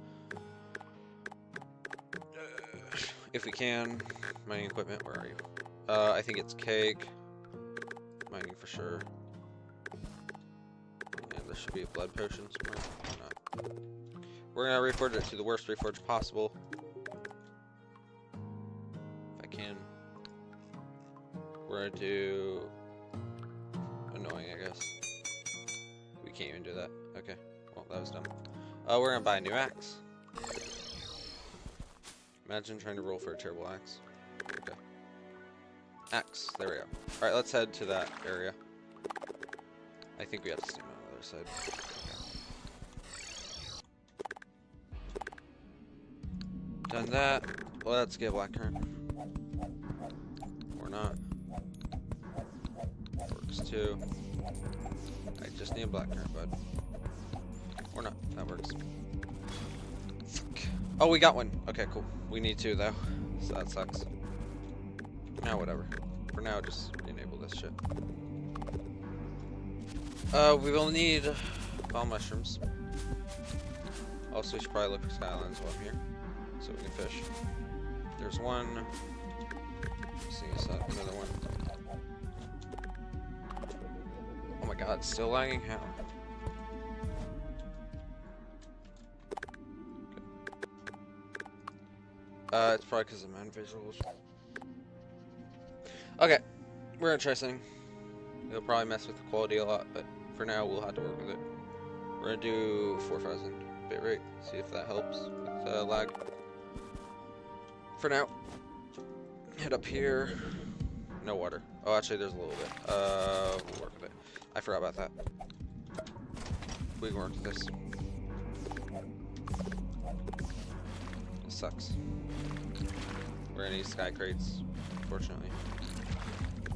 If we can. Mining equipment, where are you? I think it's keg. Mining for sure. And there should be a blood potion somewhere. Or not. We're gonna reforge it to the worst reforge possible. If I can. We're gonna do annoying, I guess. We can't even do that. Okay. Well, that was dumb. We're gonna buy a new axe. Imagine trying to roll for a terrible axe. Okay. Axe. There we go. Alright, let's head to that area. I think we have to stay on the other side. Okay. Done that. Let's get blackcurrant. Or not. Works too. I just need a blackcurrant, bud. Or not. That works. Oh, we got one. Okay, cool. We need two though, so that sucks. Now, whatever. For now, just enable this shit. We will need fall mushrooms. Also, we should probably look for skylines while I'm here, so we can fish. There's one. Let's see, is that another one? Oh my god, it's still lagging? How? It's probably because of man visuals. Okay, we're gonna try something. It'll probably mess with the quality a lot, but for now we'll have to work with it. We're gonna do 4000 bitrate, see if that helps with lag. For now, head up here. No water. Oh, actually, there's a little bit. We'll work with it. I forgot about that. We can work with this. It sucks. We're gonna need sky crates, unfortunately.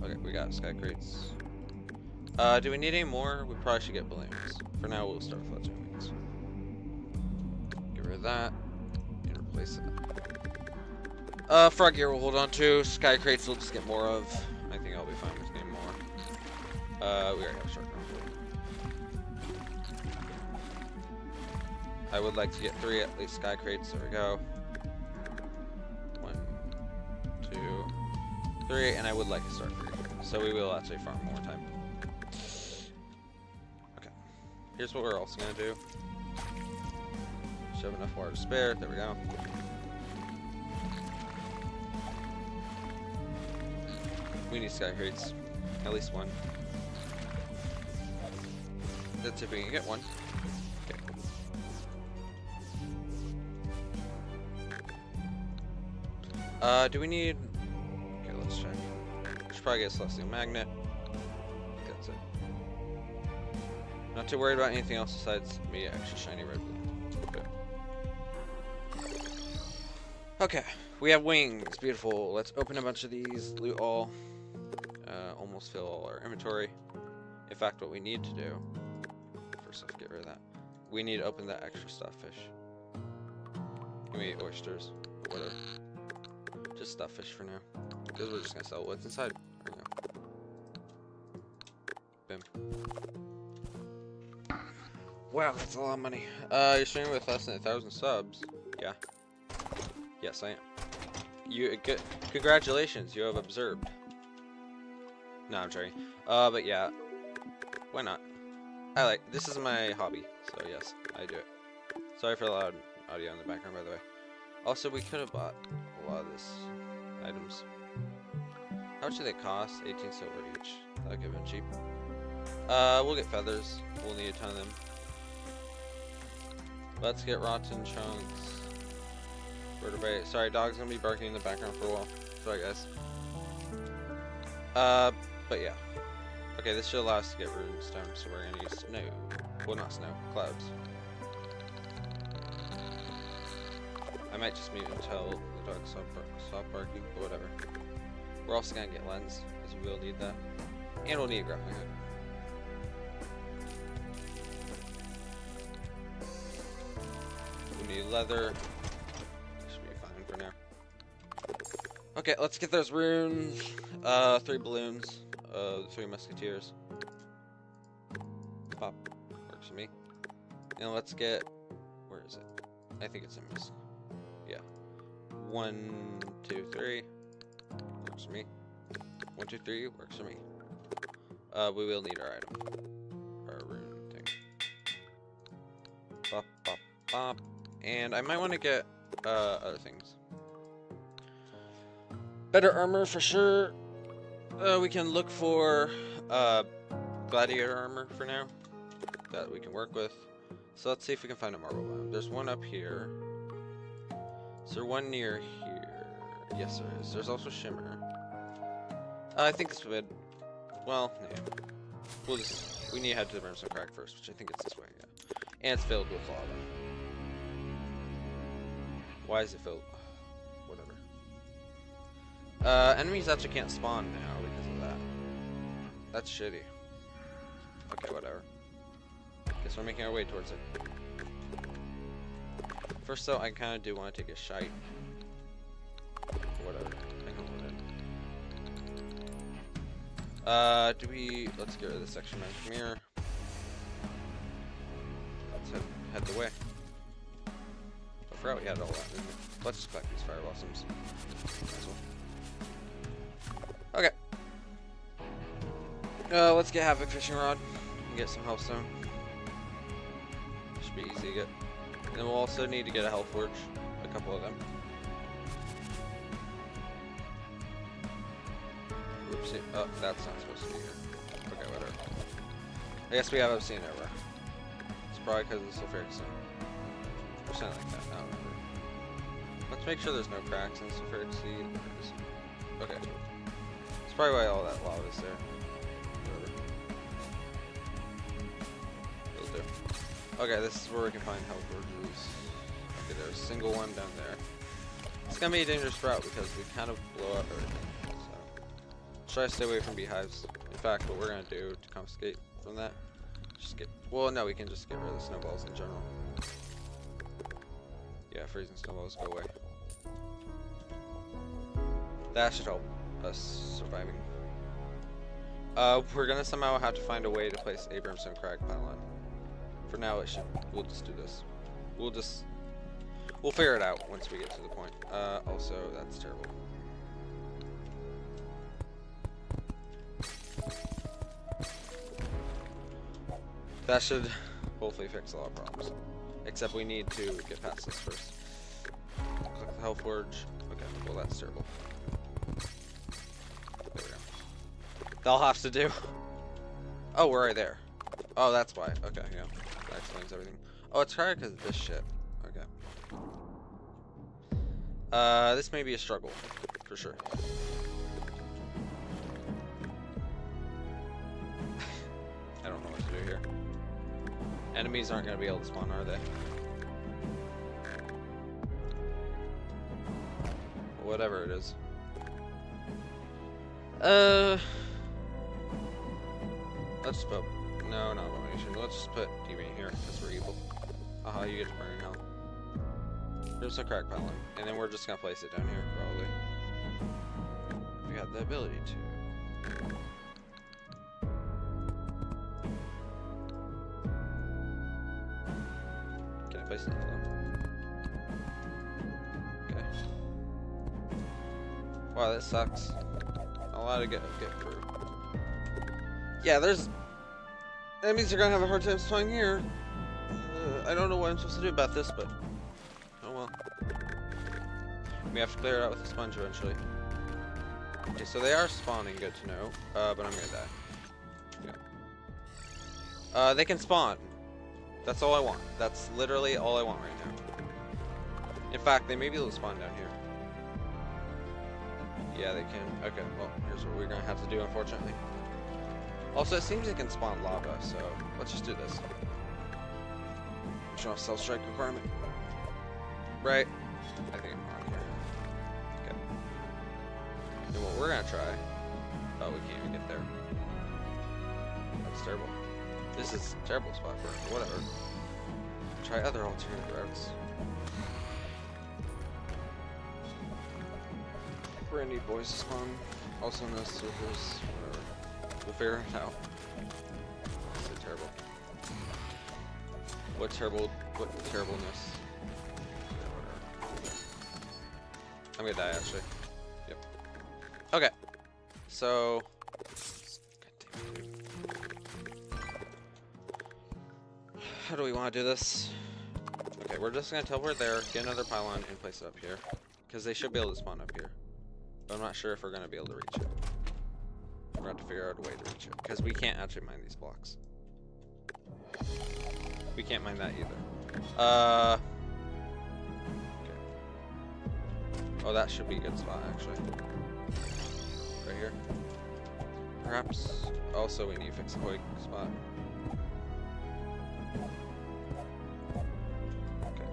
Okay, we got sky crates. Do we need any more? We probably should get balloons. For now, we'll start with fledgling wings. Get rid of that and replace it. Frog gear we'll hold on to. Sky crates we'll just get more of. I think I'll be fine with getting more. We already have a short run. I would like to get 3 at least sky crates. There we go. 1, 2, 3, and I would like to start 3. So we will actually farm more time. Okay. Here's what we're also gonna do. Should have enough water to spare. There we go. We need sky crates. At least one. That's if we can get one. Okay. Do we need... Okay, let's check. We should probably get a celestial magnet. I think that's it. Not too worried about anything else besides me actually shiny red blue. Okay. Okay, we have wings. Beautiful. Let's open a bunch of these, loot all. Almost fill all our inventory. In fact, what we need to do... First off, get rid of that. We need to open that extra stuff fish. Give me oysters. Or whatever. Just stuff fish for now. Because we're just going to sell what's inside. There we go. Boom. Wow, that's a lot of money. You're streaming with less than 1,000 subs. Yeah. Yes, I am. Congratulations, you have observed. No, I'm joking. But yeah. Why not? This is my hobby, so yes, I do it. Sorry for the loud audio in the background, by the way. Also, we could have bought a lot of this items. How much do they cost? 18 silver each. That'll give them cheap. We'll get feathers. We'll need a ton of them. Let's get rotten chunks. Vertebrae. Sorry, dog's gonna be barking in the background for a while. Sorry, guys. But yeah. Okay, this should allow us to get runestone, so we're gonna use snow. Well, not snow, clouds. I might just mute until the dog stop barking, but whatever. We're also gonna get lens, because we will need that. And we'll need a grappling hook. We need leather. Should be fine for now. Okay, let's get those runes. 3 balloons. 3 musketeers. Pop. Works for me. And let's get... Where is it? I think it's in this. Yeah. 1, 2, 3. Works for me. 1, 2, 3. Works for me. We will need our item. Our rune thing. Bop, bop, bop. And I might want to get other things. Better armor for sure. We can look for gladiator armor for now that we can work with. So let's see if we can find a marble biome. There's one up here. Is there one near here? Yes, there is. There's also shimmer. I think this would. Well, yeah. We need to head to the brimstone crag first, which I think it's this way. Yeah. And it's filled with lava. Why is it filled? Whatever. Enemies actually can't spawn now because of that. That's shitty. Okay, whatever. Guess we're making our way towards it. First though, I kind of do want to take a shite. Whatever. I can hold it. Let's get rid of this extra magic mirror. Let's head the way. I forgot we had all that movement. Let's just collect these fire blossoms. Okay. Let's get Havoc fishing rod and get some healthstone. Should be easy to get. And then we'll also need to get a health forge, a couple of them. Oopsie. Oh, that's not supposed to be here. Okay, whatever. I guess we have obsidian everywhere. It's probably because of the sulfuric stone. Or something like that. I don't remember. Let's make sure there's no cracks in the sulfuric seed. Okay. That's probably why all that lava is there. Whatever. It'll do. Okay, this is where we can find health forges. Okay, there's a single one down there. It's gonna be a dangerous route because we kind of blow up everything. So try to stay away from beehives. In fact, what we're gonna do to confiscate from that, just get. Well, no, we can just get rid of the snowballs in general. Yeah, freezing snowballs go away. That should help us surviving. We're gonna somehow have to find a way to place a brimstone crag pylon. For now, we'll just do this. We'll figure it out once we get to the point. Also, that's terrible. That should hopefully fix a lot of problems. Except we need to get past this first. Click the health forge. Okay, well that's terrible. There we go. That'll have to do. Oh, we're right there. Oh, that's why. Okay, yeah. That explains everything. Oh, it's hard because of this shit. Okay. This may be a struggle. For sure. I don't know what to do here. Enemies aren't going to be able to spawn, are they? Whatever it is. Let's put... No, not abomination. Let's just put TV in here, because we're evil. Aha, you get to burn hell. There's a crack pylon. And then we're just going to place it down here, probably. We got the ability to. Place it okay. Wow, that sucks. A lot to get through. Yeah, there's enemies are gonna have a hard time spawning here. I don't know what I'm supposed to do about this, but oh well. We have to clear it out with a sponge eventually. Okay, so they are spawning, good to know. But I'm gonna die. Yeah. They can spawn. That's all I want. That's literally all I want right now. In fact, they may be able to spawn down here. Yeah, they can. Okay, well, here's what we're gonna have to do, unfortunately. Also, it seems they can spawn lava, so let's just do this. Show off self-strike requirement. Right. I think I'm wrong here. Okay. And what we're gonna try... Oh, we can't even get there. That's terrible. This is a terrible spot for it, whatever. Try other alternative routes. We're gonna need boys to spawn. Also in those servers. We'll figure it out. This is terrible. What terribleness. I'm gonna die actually. Yep. Okay. So. How do we want to do this? Okay, we're just gonna teleport there, get another pylon, and place it up here. Because they should be able to spawn up here. But I'm not sure if we're gonna be able to reach it. We're gonna have to figure out a way to reach it. Because we can't actually mine these blocks. We can't mine that either. Okay. Oh, that should be a good spot, actually. Right here. Perhaps. Also, we need to fix the hoik spot. Okay.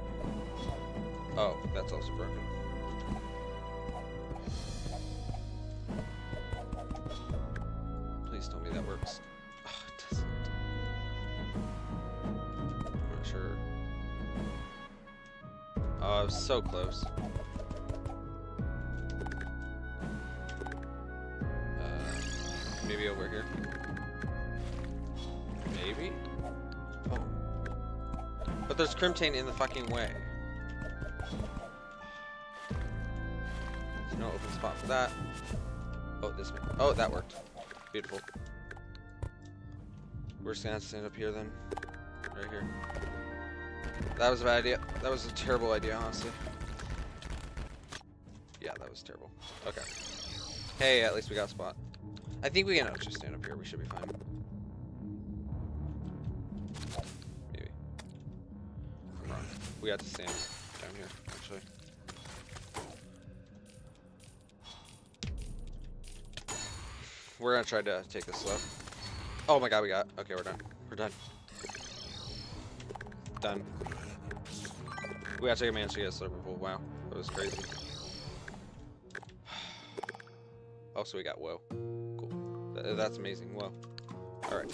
Oh, that's also broken. Please tell me that works. Oh, it doesn't. I'm not sure. Oh, I was so close. Maybe over here. Maybe? Oh. But there's Crimtane in the fucking way. There's no open spot for that. Oh, this way. Oh, that worked. Beautiful. We're just gonna have to stand up here then. Right here. That was a bad idea. That was a terrible idea, honestly. Yeah, that was terrible. Okay. Hey, at least we got a spot. I think we can just stand up here. We should be fine. Maybe. I'm wrong. We have to stand down here, actually. We're gonna try to take this slow. Oh my god, we got. Okay, we're done. We're done. Done. We actually managed to get a silver pool. Wow, that was crazy. Also, we got whoa. That's amazing. Well, all right.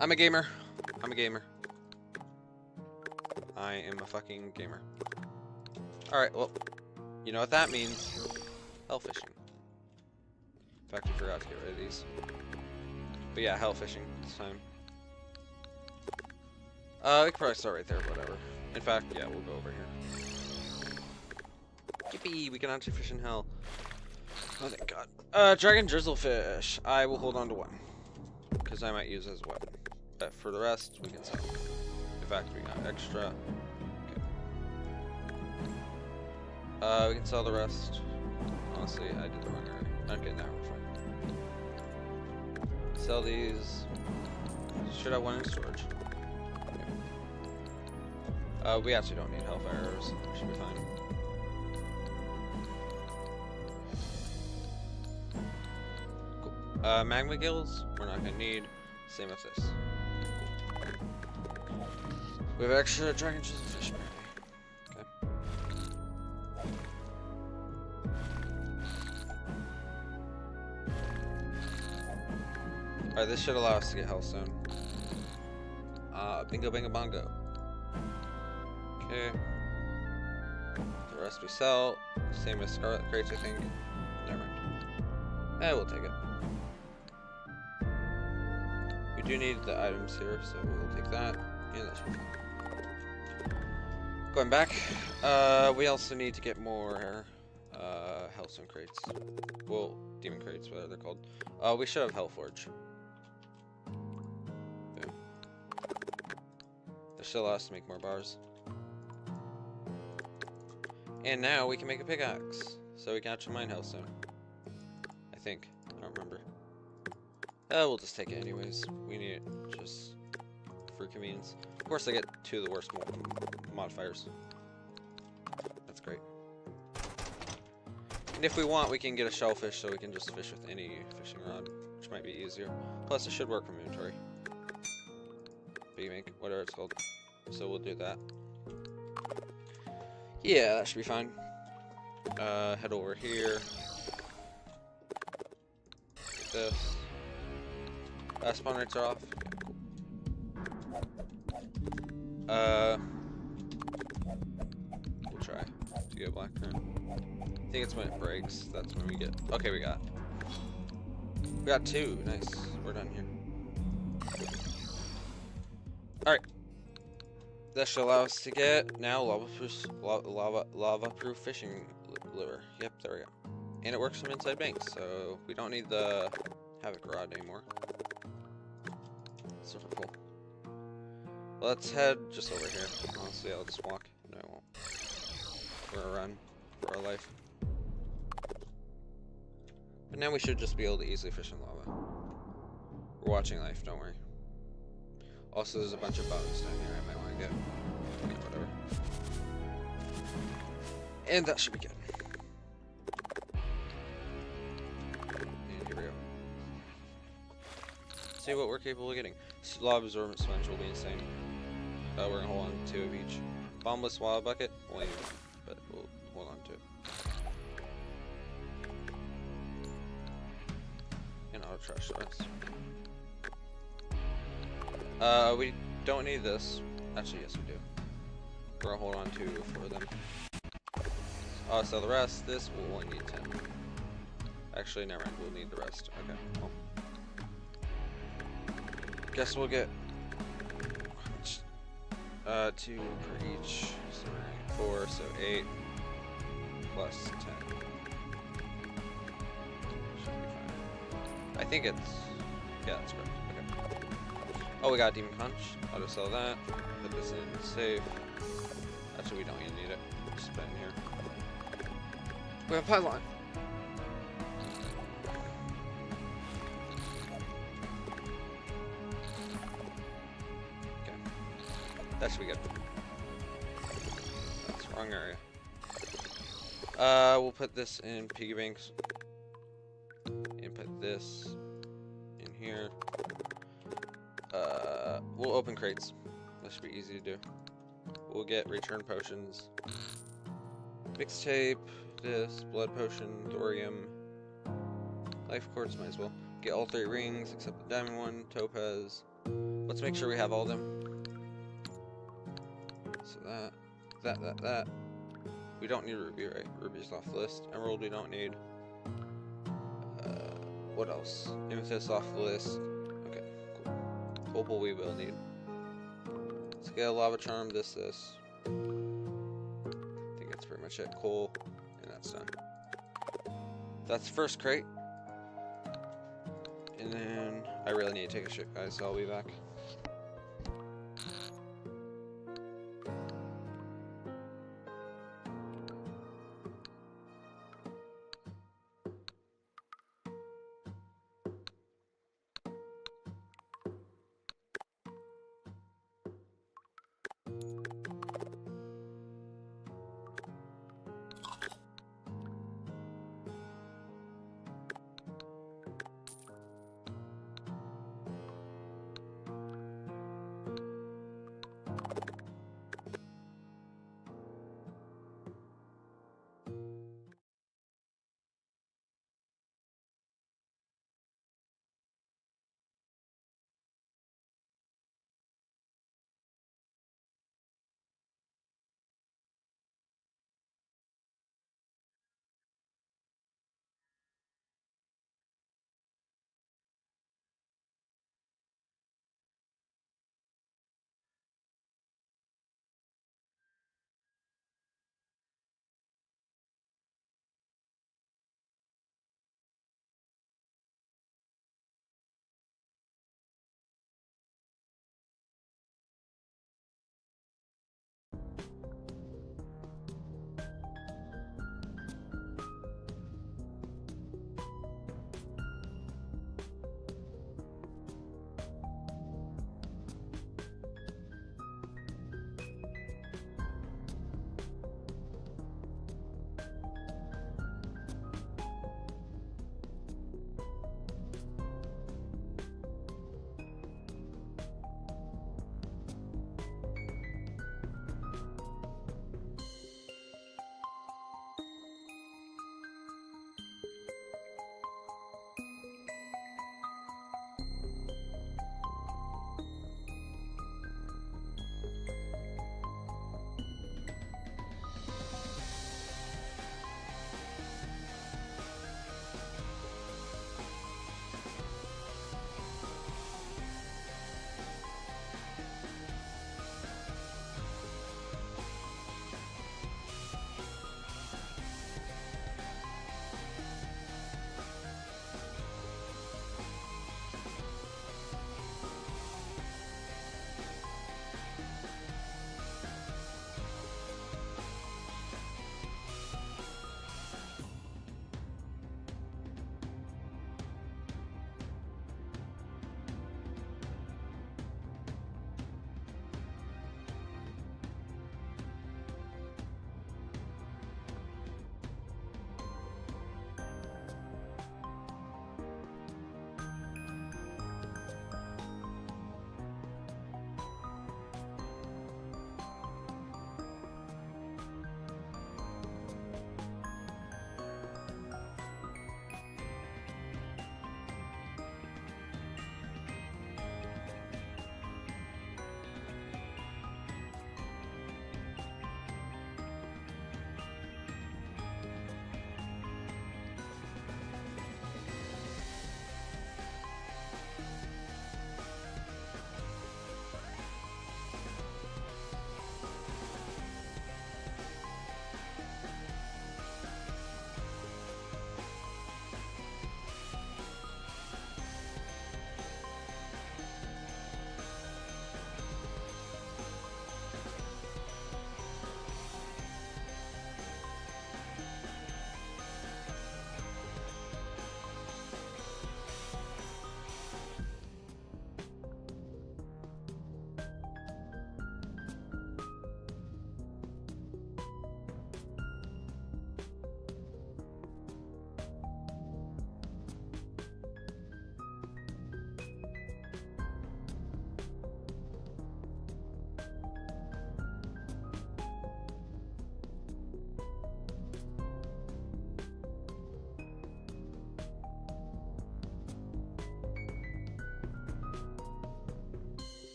I'm a gamer. I'm a gamer. I am a fucking gamer. All right. Well, you know what that means? Hell fishing. In fact, we forgot to get rid of these. But yeah, hell fishing this time. We could probably start right there. Whatever. In fact, yeah, we'll go over here. Yippee! We can actually fish in hell. Oh, thank God. Dragon drizzlefish. I will hold on to one. Because I might use it as a weapon. But for the rest, we can sell. In fact, we got extra. Okay. We can sell the rest. Honestly, I did the wrong area. Okay, now we're fine. Sell these. Should have one in storage. Okay. We actually don't need hellfire arrows. We should be fine. Magma gills, we're not gonna need. Same with this. We have extra dragon fish apparently. Okay. Alright, this should allow us to get hellstone. Bingo bango bongo. Okay. The rest we sell. Same as scarlet crates, I think. Never mind. We'll take it. We do need the items here, so we'll take that. And that should be fine. Going back, we also need to get more hellstone crates. Well, demon crates, whatever they're called. We should have Hellforge. Yeah. It should allow us to make more bars. And now we can make a pickaxe, so we can actually mine health soon. I think. I don't remember. We'll just take it anyways. We need it just for convenience. Of course, I get 2 of the worst modifiers. That's great. And if we want, we can get a shellfish, so we can just fish with any fishing rod, which might be easier. Plus, it should work from inventory. Bank, whatever it's called. So we'll do that. Yeah, that should be fine. Head over here. Get this. Spawn rates are off. Cool. We'll try to get black current. I think it's when it breaks. That's when we get. Okay, we got 2. Nice. We're done here. All right. That should allow us to get now lava-proof fishing lure. Yep, there we go. And it works from inside banks, so we don't need the havoc rod anymore. Super cool. Well, let's head just over here. Honestly, I'll just walk. No, I won't. We're gonna run for our life. But now we should just be able to easily fish in lava. We're watching life, don't worry. Also, there's a bunch of bones down here I might want to get. Okay, whatever. And that should be good. And here we go. See what we're capable of getting. Lava absorbent sponge will be insane. We're gonna hold on to 2 of each. Bombless lava bucket, only 1, but we'll hold on to it. And auto trash the rest. We don't need this. Actually, yes, we do. We're gonna hold on to 4 of them. So the rest, this will only need 10. Actually, never mind. We'll need the rest. Okay. Well. Guess we'll get 2 per each. So 4, so 8 plus 10. Should be fine. I think it's yeah, that's correct. Okay. Oh, we got a demon conch. Auto sell that. Put this in safe. Actually, we don't even need it. Just put it in here. We have a pylon. Okay. That should be good. That's the wrong area. We'll put this in piggy banks. And put this in here. We'll open crates. That should be easy to do. We'll get return potions. Mixtape, this, blood potion, thorium, life quartz, might as well. Get all 3 rings except the diamond one, topaz. Let's make sure we have all of them. So that. We don't need ruby, right? Ruby's off the list. Emerald we don't need. What else? Amethyst off the list. Okay, cool. Opal we will need. Let's get a lava charm, this. I think that's pretty much it. Coal, and that's done. That's the first crate. And then I really need to take a shit, guys, so I'll be back.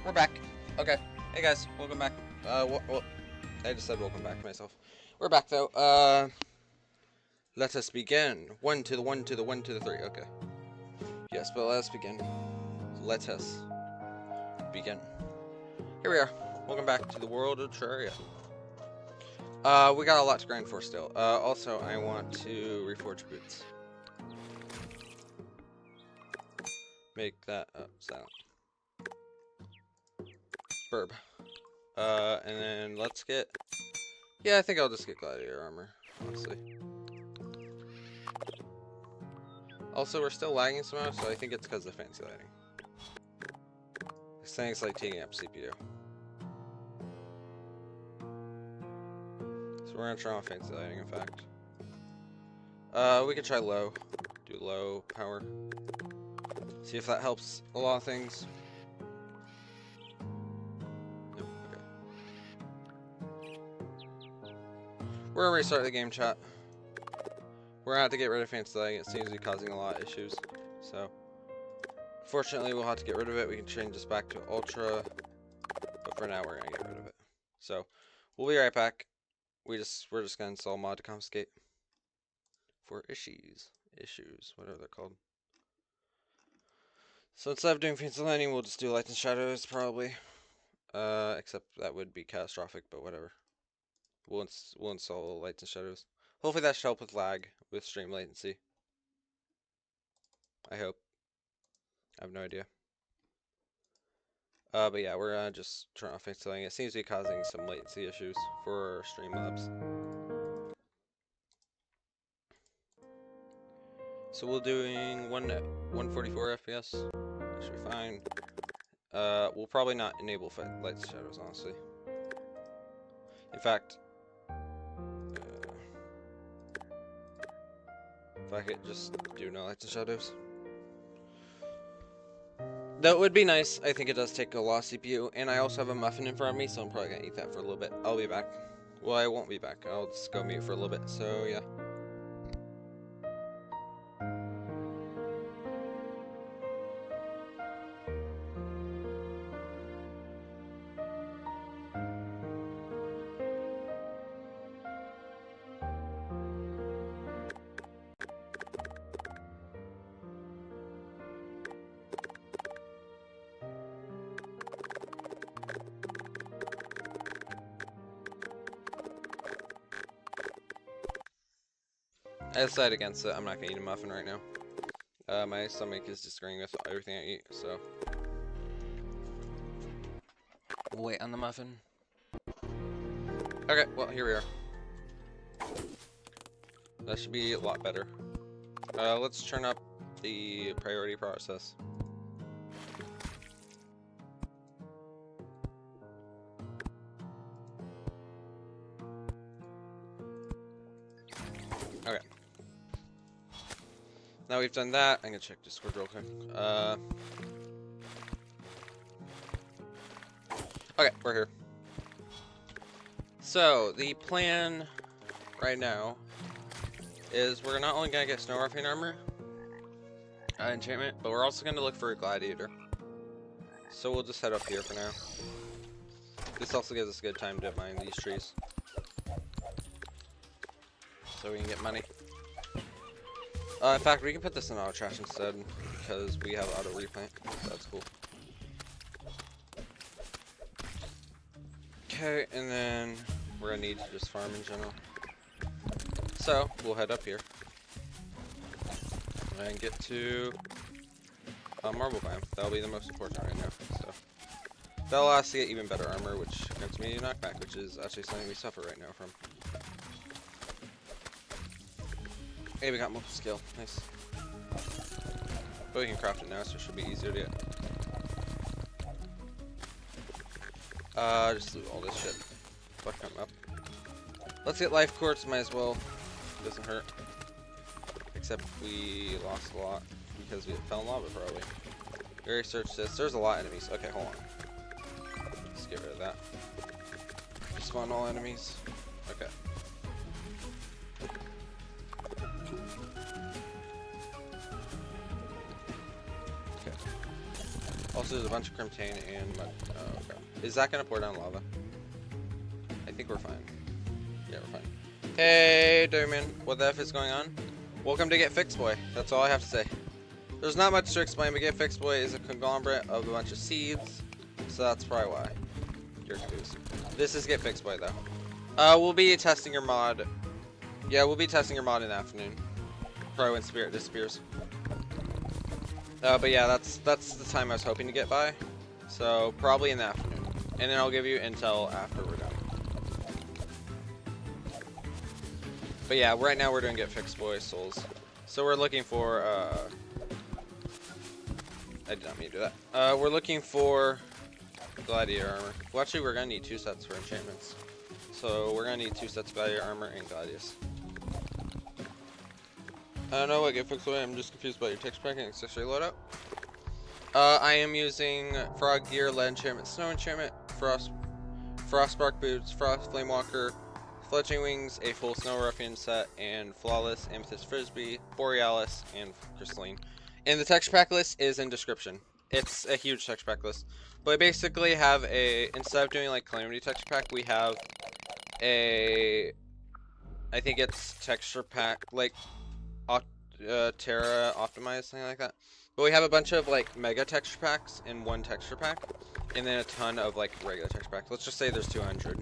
we're back. Okay. Hey guys, welcome back. Well, I just said welcome back myself. We're back though. Let us begin. 1 to the 1 to the 1 to the 3. Okay. Yes, but let's begin. Let us begin. Here we are. Welcome back to the world of Terraria. We got a lot to grind for still. Also, I want to reforge boots. Make that silent. Burb. And then let's get... Yeah, I think I'll just get gladiator armor, honestly. Also, we're still lagging somehow, so I think it's because of fancy lighting. This thing's like taking up CPU. So we're gonna turn off fancy lighting, in fact. We could try low. Do low power. See if that helps a lot of things. Nope, okay. We're gonna restart the game, chat. We're gonna have to get rid of fancy lighting. It seems to be causing a lot of issues. So, fortunately, we'll have to get rid of it. We can change this back to ultra, but for now, we're gonna get rid of it. So, we'll be right back. We're just gonna install mod to confiscate for issues, whatever they're called. So instead of doing fancy lighting, we'll just do lights and shadows probably. Except that would be catastrophic, but whatever. We'll install lights and shadows. Hopefully that should help with lag, with stream latency. I hope. I have no idea. But yeah, we're gonna just turn off fancy lighting. It seems to be causing some latency issues for Streamlabs. So we're doing 144 FPS. That should be fine. We'll probably not enable lights and shadows, honestly. In fact, if I could just do no lights and shadows. That would be nice. I think it does take a lot of CPU, and I also have a muffin in front of me, so I'm probably gonna eat that for a little bit. I'll be back. Well, I won't be back. I'll just go mute for a little bit, so yeah. I decided against it. I'm not gonna eat a muffin right now. My stomach is disagreeing with everything I eat, so we'll wait on the muffin. Okay, well, here we are. That should be a lot better. Let's turn up the priority process. Okay. Now we've done that, I'm gonna check Discord real quick. Okay, we're here. So, the plan right now is we're not only gonna get Snow Ruffian armor, enchantment, but we're also gonna look for a gladiator. So we'll just head up here for now. This also gives us a good time to mine these trees, so we can get money. In fact, we can put this in auto trash instead, because we have auto replant, so that's cool. Okay, and then we're gonna need to just farm in general. So, we'll head up here and get to marble biome. That'll be the most important right now, so that'll allow us to get even better armor, which grants me knockback, which is actually something we suffer right now from. Hey, we got multiple skill. Nice. But we can craft it now, so it should be easier to get. Just loot all this shit. Fuck them up. Let's get life quartz, might as well. Doesn't hurt. Except we lost a lot because we fell in lava, probably. We already searched this. There's a lot of enemies. Okay, hold on. Let's get rid of that. Spawn all enemies. Okay. Also, there's a bunch of crimtane and mud. Oh, okay. Is that gonna pour down lava? I think we're fine. Yeah, we're fine. Hey, Derman, what the F is going on? Welcome to GetFixed, boy. That's all I have to say. There's not much to explain, but GetFixed, boy is a conglomerate of a bunch of seeds, so that's probably why you're confused. This is GetFixed, boy, though. We'll be testing your mod. Yeah, we'll be testing your mod in the afternoon. Probably when Spirit disappears. But yeah, that's the time I was hoping to get by. So probably in the afternoon, and then I'll give you intel after we're done. But yeah, right now we're doing GetFixed, boy souls. So we're looking for I did not mean to do that. We're looking for gladiator armor. Well, actually, we're gonna need 2 sets for enchantments. So we're gonna need 2 sets of gladiator armor and gladius. I don't know what GetFixed boy. I'm just confused about your texture pack and accessory loadout. I am using frog gear, lead enchantment, snow enchantment, frostbark boots, frost flamewalker, fletching wings, a full snow ruffian set, and flawless amethyst frisbee, borealis, and crystalline. And the texture pack list is in description. It's a huge texture pack list. But I basically have instead of doing like calamity texture pack, we have I think it's texture pack like Terra optimized, something like that. But we have a bunch of like mega texture packs in one texture pack, and then a ton of like regular texture packs. Let's just say there's 200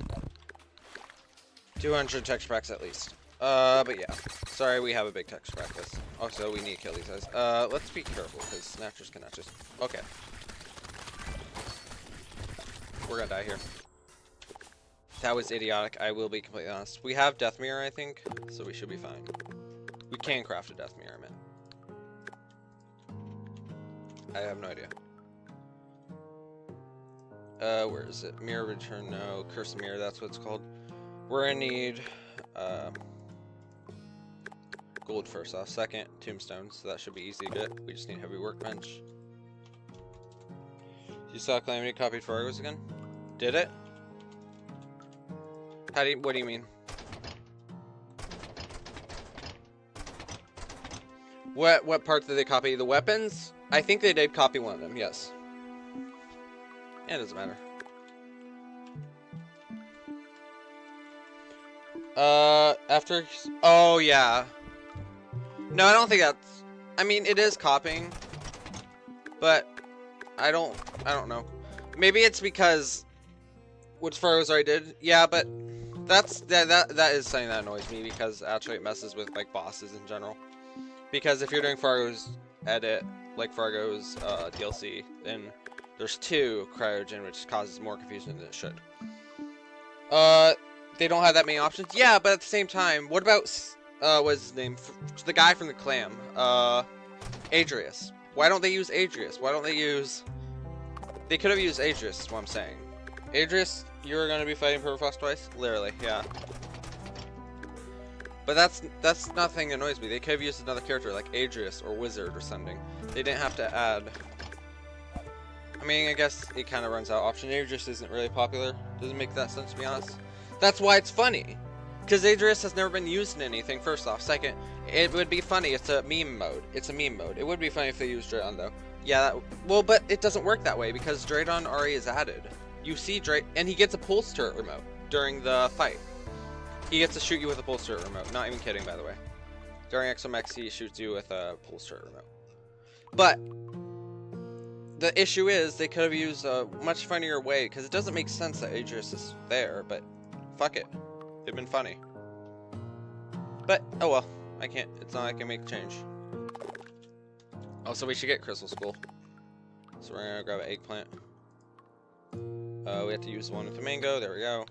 texture packs at least. But yeah, sorry, we have a big texture pack list. Also, we need to kill these guys. Let's be careful because snatchers cannot just. Okay, we're gonna die here. That was idiotic. I will be completely honest. We have death mirror, I think, so we should be fine. We can craft a death mirror, I mean. I have no idea. Where is it? Mirror return, no. Cursed mirror, that's what it's called. We're gonna need, gold first off. Second, tombstones, so that should be easy to get. We just need heavy workbench. You saw Calamity copied Fargo's again? Did it? What do you mean? What part did they copy? The weapons? I think they did copy one of them, yes. Yeah, it doesn't matter. Oh yeah. No, I don't think that's, I mean, it is copying, but I don't know. Maybe it's because what Furrows already did. Yeah, but that is something that annoys me because actually it messes with like bosses in general. Because if you're doing Fargo's edit, like Fargo's DLC, then there's 2 cryogen, which causes more confusion than it should. They don't have that many options. Yeah, but at the same time, what about what's his name? The guy from the clam, Adrius. Why don't they use Adrius? Why don't they use? They could have used Adrius. Is what I'm saying. Adrius, you're gonna be fighting Permafrost twice, literally, yeah. But that's nothing that annoys me. They could have used another character like Adrius or Wizard or something. They didn't have to add. I mean, I guess it kind of runs out of option. Adrius isn't really popular. Doesn't make that sense, to be honest. That's why it's funny. Because Adrius has never been used in anything, first off. Second, it would be funny. It's a meme mode. It's a meme mode. It would be funny if they used Draydon, though. Yeah, well, but it doesn't work that way because Draydon already is added. You see and he gets a pulse turret remote during the fight. He gets to shoot you with a pulse turret remote. Not even kidding, by the way. During XMX, he shoots you with a pulse turret remote. But the issue is they could have used a much funnier way because it doesn't make sense that Adrius is there, but fuck it. It'd been funny. But, oh well. I can't. It's not like I can make a change. Also, we should get Crystal Skull. So we're gonna grab an eggplant. We have to use one with the mango. There we go.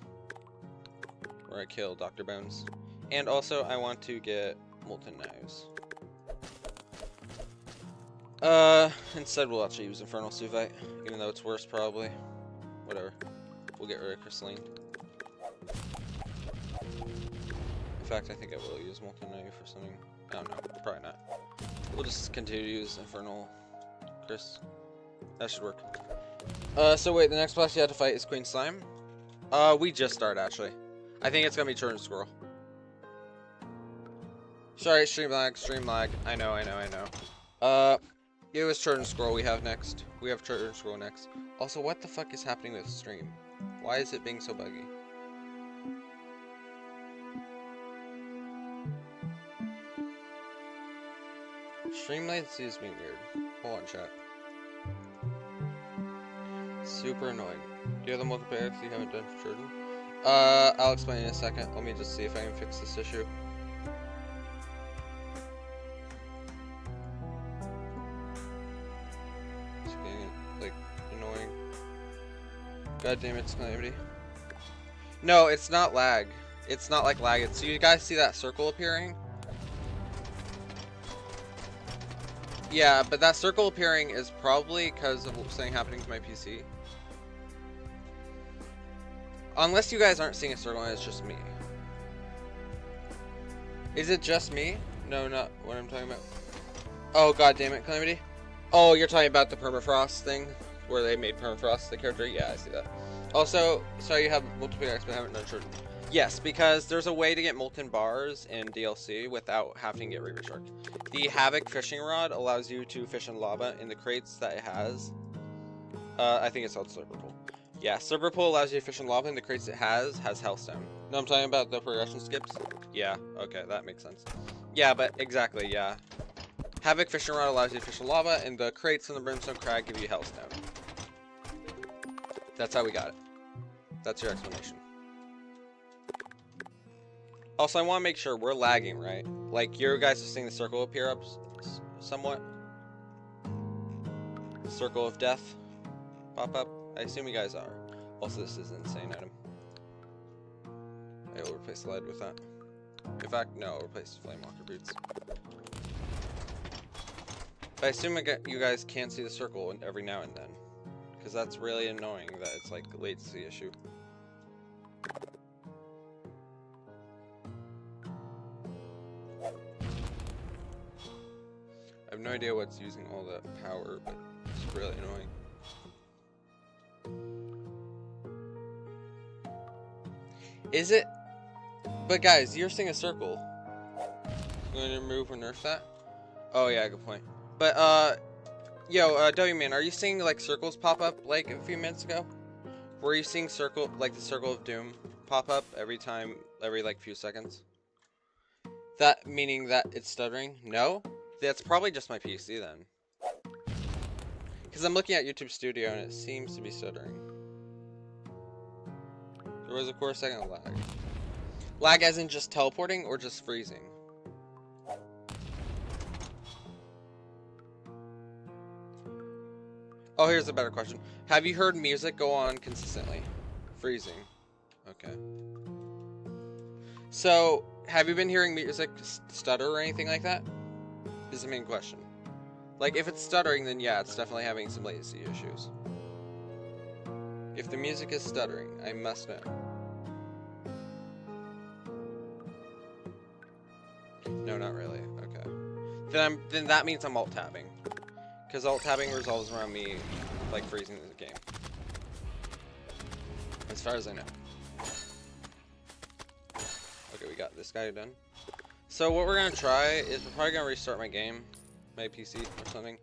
We're gonna kill Dr. Bones. And also, I want to get molten knives. Instead we'll actually use Infernal Suvite, even though it's worse probably. Whatever. We'll get rid of Crystalline. In fact, I think I will use Molten Knife for something. I don't know. Probably not. We'll just continue to use Infernal Chris. That should work. So wait, the next boss you have to fight is Queen Slime. We just started actually. I think it's gonna be Turn Squirrel. Sorry, stream lag. I know. It was Children Scroll we have next. We have Children Scroll next. Also, what the fuck is happening with the stream? Why is it being so buggy? Stream latency is being weird. Hold on, chat. Super annoying. Do you have the multiplayer if you haven't done for Children? I'll explain in a second. Let me just see if I can fix this issue. It's getting, like, annoying. God damn it, it's calamity. No, it's not lag. It's not like lag. It's, you guys see that circle appearing? Yeah, but that circle appearing is probably because of something happening to my PC. Unless you guys aren't seeing a circle and it's just me. Is it just me? No, not what I'm talking about. Oh, god damn it, Calamity. Oh, you're talking about the permafrost thing? Where they made permafrost the character? Yeah, I see that. Also, sorry you have multiplayer X, but I haven't done Children. Yes, because there's a way to get molten bars in DLC without having to get Reaver Shark. The Havoc fishing rod allows you to fish in lava in the crates that it has. I think it's called Slurper Pool. Yeah, Slurper Pool allows you to fish in lava in the crates it has Hellstone. No, I'm talking about the progression skips? Yeah, okay, that makes sense. Yeah, but exactly, yeah. Havoc fishing rod allows you to fish in lava, and the crates in the Brimstone Crag give you Hellstone. That's how we got it. That's your explanation. Also, I want to make sure we're lagging, right? Like, you guys are seeing the circle appear up somewhat. The circle of death pop up. I assume you guys are. Also, this is an insane item. I will replace the lead with that. In fact, no, I'll replace Flamewalker boots. But I assume you guys can see the circle every now and then. Because that's really annoying that it's like a latency issue. I have no idea what's using all that power, but it's really annoying. Is it? But guys, you're seeing a circle. You going to remove or nerf that? Oh yeah, good point. But yo, W-Man, are you seeing like circles pop up like a few minutes ago? Were you seeing circle, like the circle of doom pop up every like few seconds? That meaning that it's stuttering? No? That's probably just my PC then. Because I'm looking at YouTube Studio and it seems to be stuttering. There was, of course, a second of lag. Lag as in just teleporting or just freezing? Oh, here's a better question. Have you heard music go on consistently? Freezing. Okay. So, have you been hearing music stutter or anything like that? Is the main question. Like, if it's stuttering, then yeah, it's definitely having some latency issues. If the music is stuttering, I must know. No, not really. Okay. Then that means I'm alt-tabbing. Because alt-tabbing resolves around me, like, freezing the game. As far as I know. Okay, we got this guy done. So what we're gonna try is we're probably gonna restart my game, my PC or something,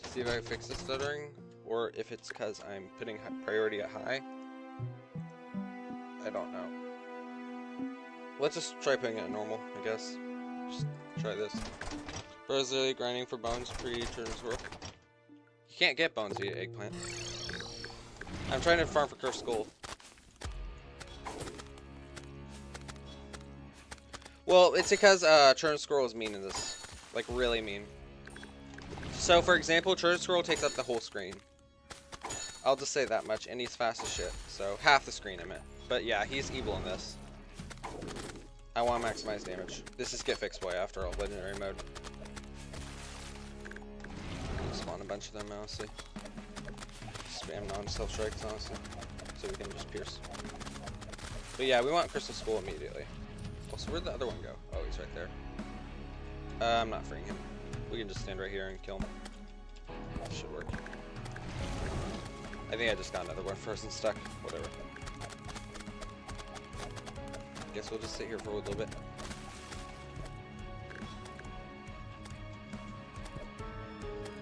to see if I can fix the stuttering, or if it's because I'm putting priority at high. I don't know. Let's just try putting it at normal, I guess. Just try this. Bro's literally grinding for bones pre-Children's World. You can't get bones via eggplant. I'm trying to farm for cursed skull. Well, it's because Children's Scroll is mean in this. Like, really mean. So, for example, Children's Scroll takes up the whole screen. I'll just say that much, and he's fast as shit. So, half the screen, I meant. But yeah, he's evil in this. I want to maximize damage. This is GetFixed boy, after all, legendary mode. Spawn a bunch of them, honestly. Spam non-self strikes, honestly. So we can just pierce. But yeah, we want Crystal Skull immediately. Also, where'd the other one go? Oh, he's right there. I'm not freeing him. We can just stand right here and kill him. That should work. I think I just got another one person stuck. Whatever. Guess we'll just sit here for a little bit.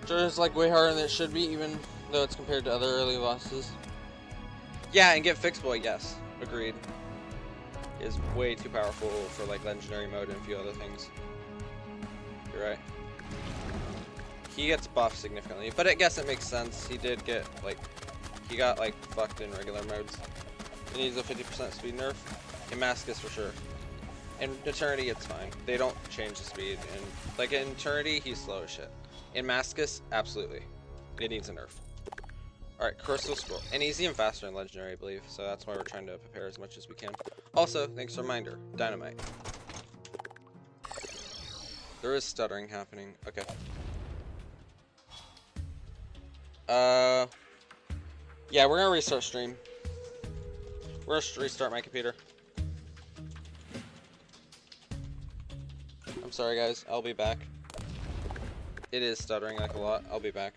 Sure, it's like way harder than it should be, even though it's compared to other early bosses.
Yeah, and GetFixed boy, yes, agreed. Is way too powerful for like legendary mode and a few other things. You're right. He gets buffed significantly, but I guess it makes sense. He did get like, he got like fucked in regular modes. He needs a 50% speed nerf. In Mascus for sure. In Eternity, it's fine. They don't change the speed. And like in Eternity, he's slow as shit. In Mascus, absolutely, it needs a nerf. All right, Crystal Scroll, and he's even faster in Legendary, I believe. So that's why we're trying to prepare as much as we can. Also, thanks for reminder, Dynamite. There is stuttering happening. Okay. Yeah, we're gonna restart stream. We're gonna restart my computer. I'm sorry guys, I'll be back. It is stuttering like a lot. I'll be back.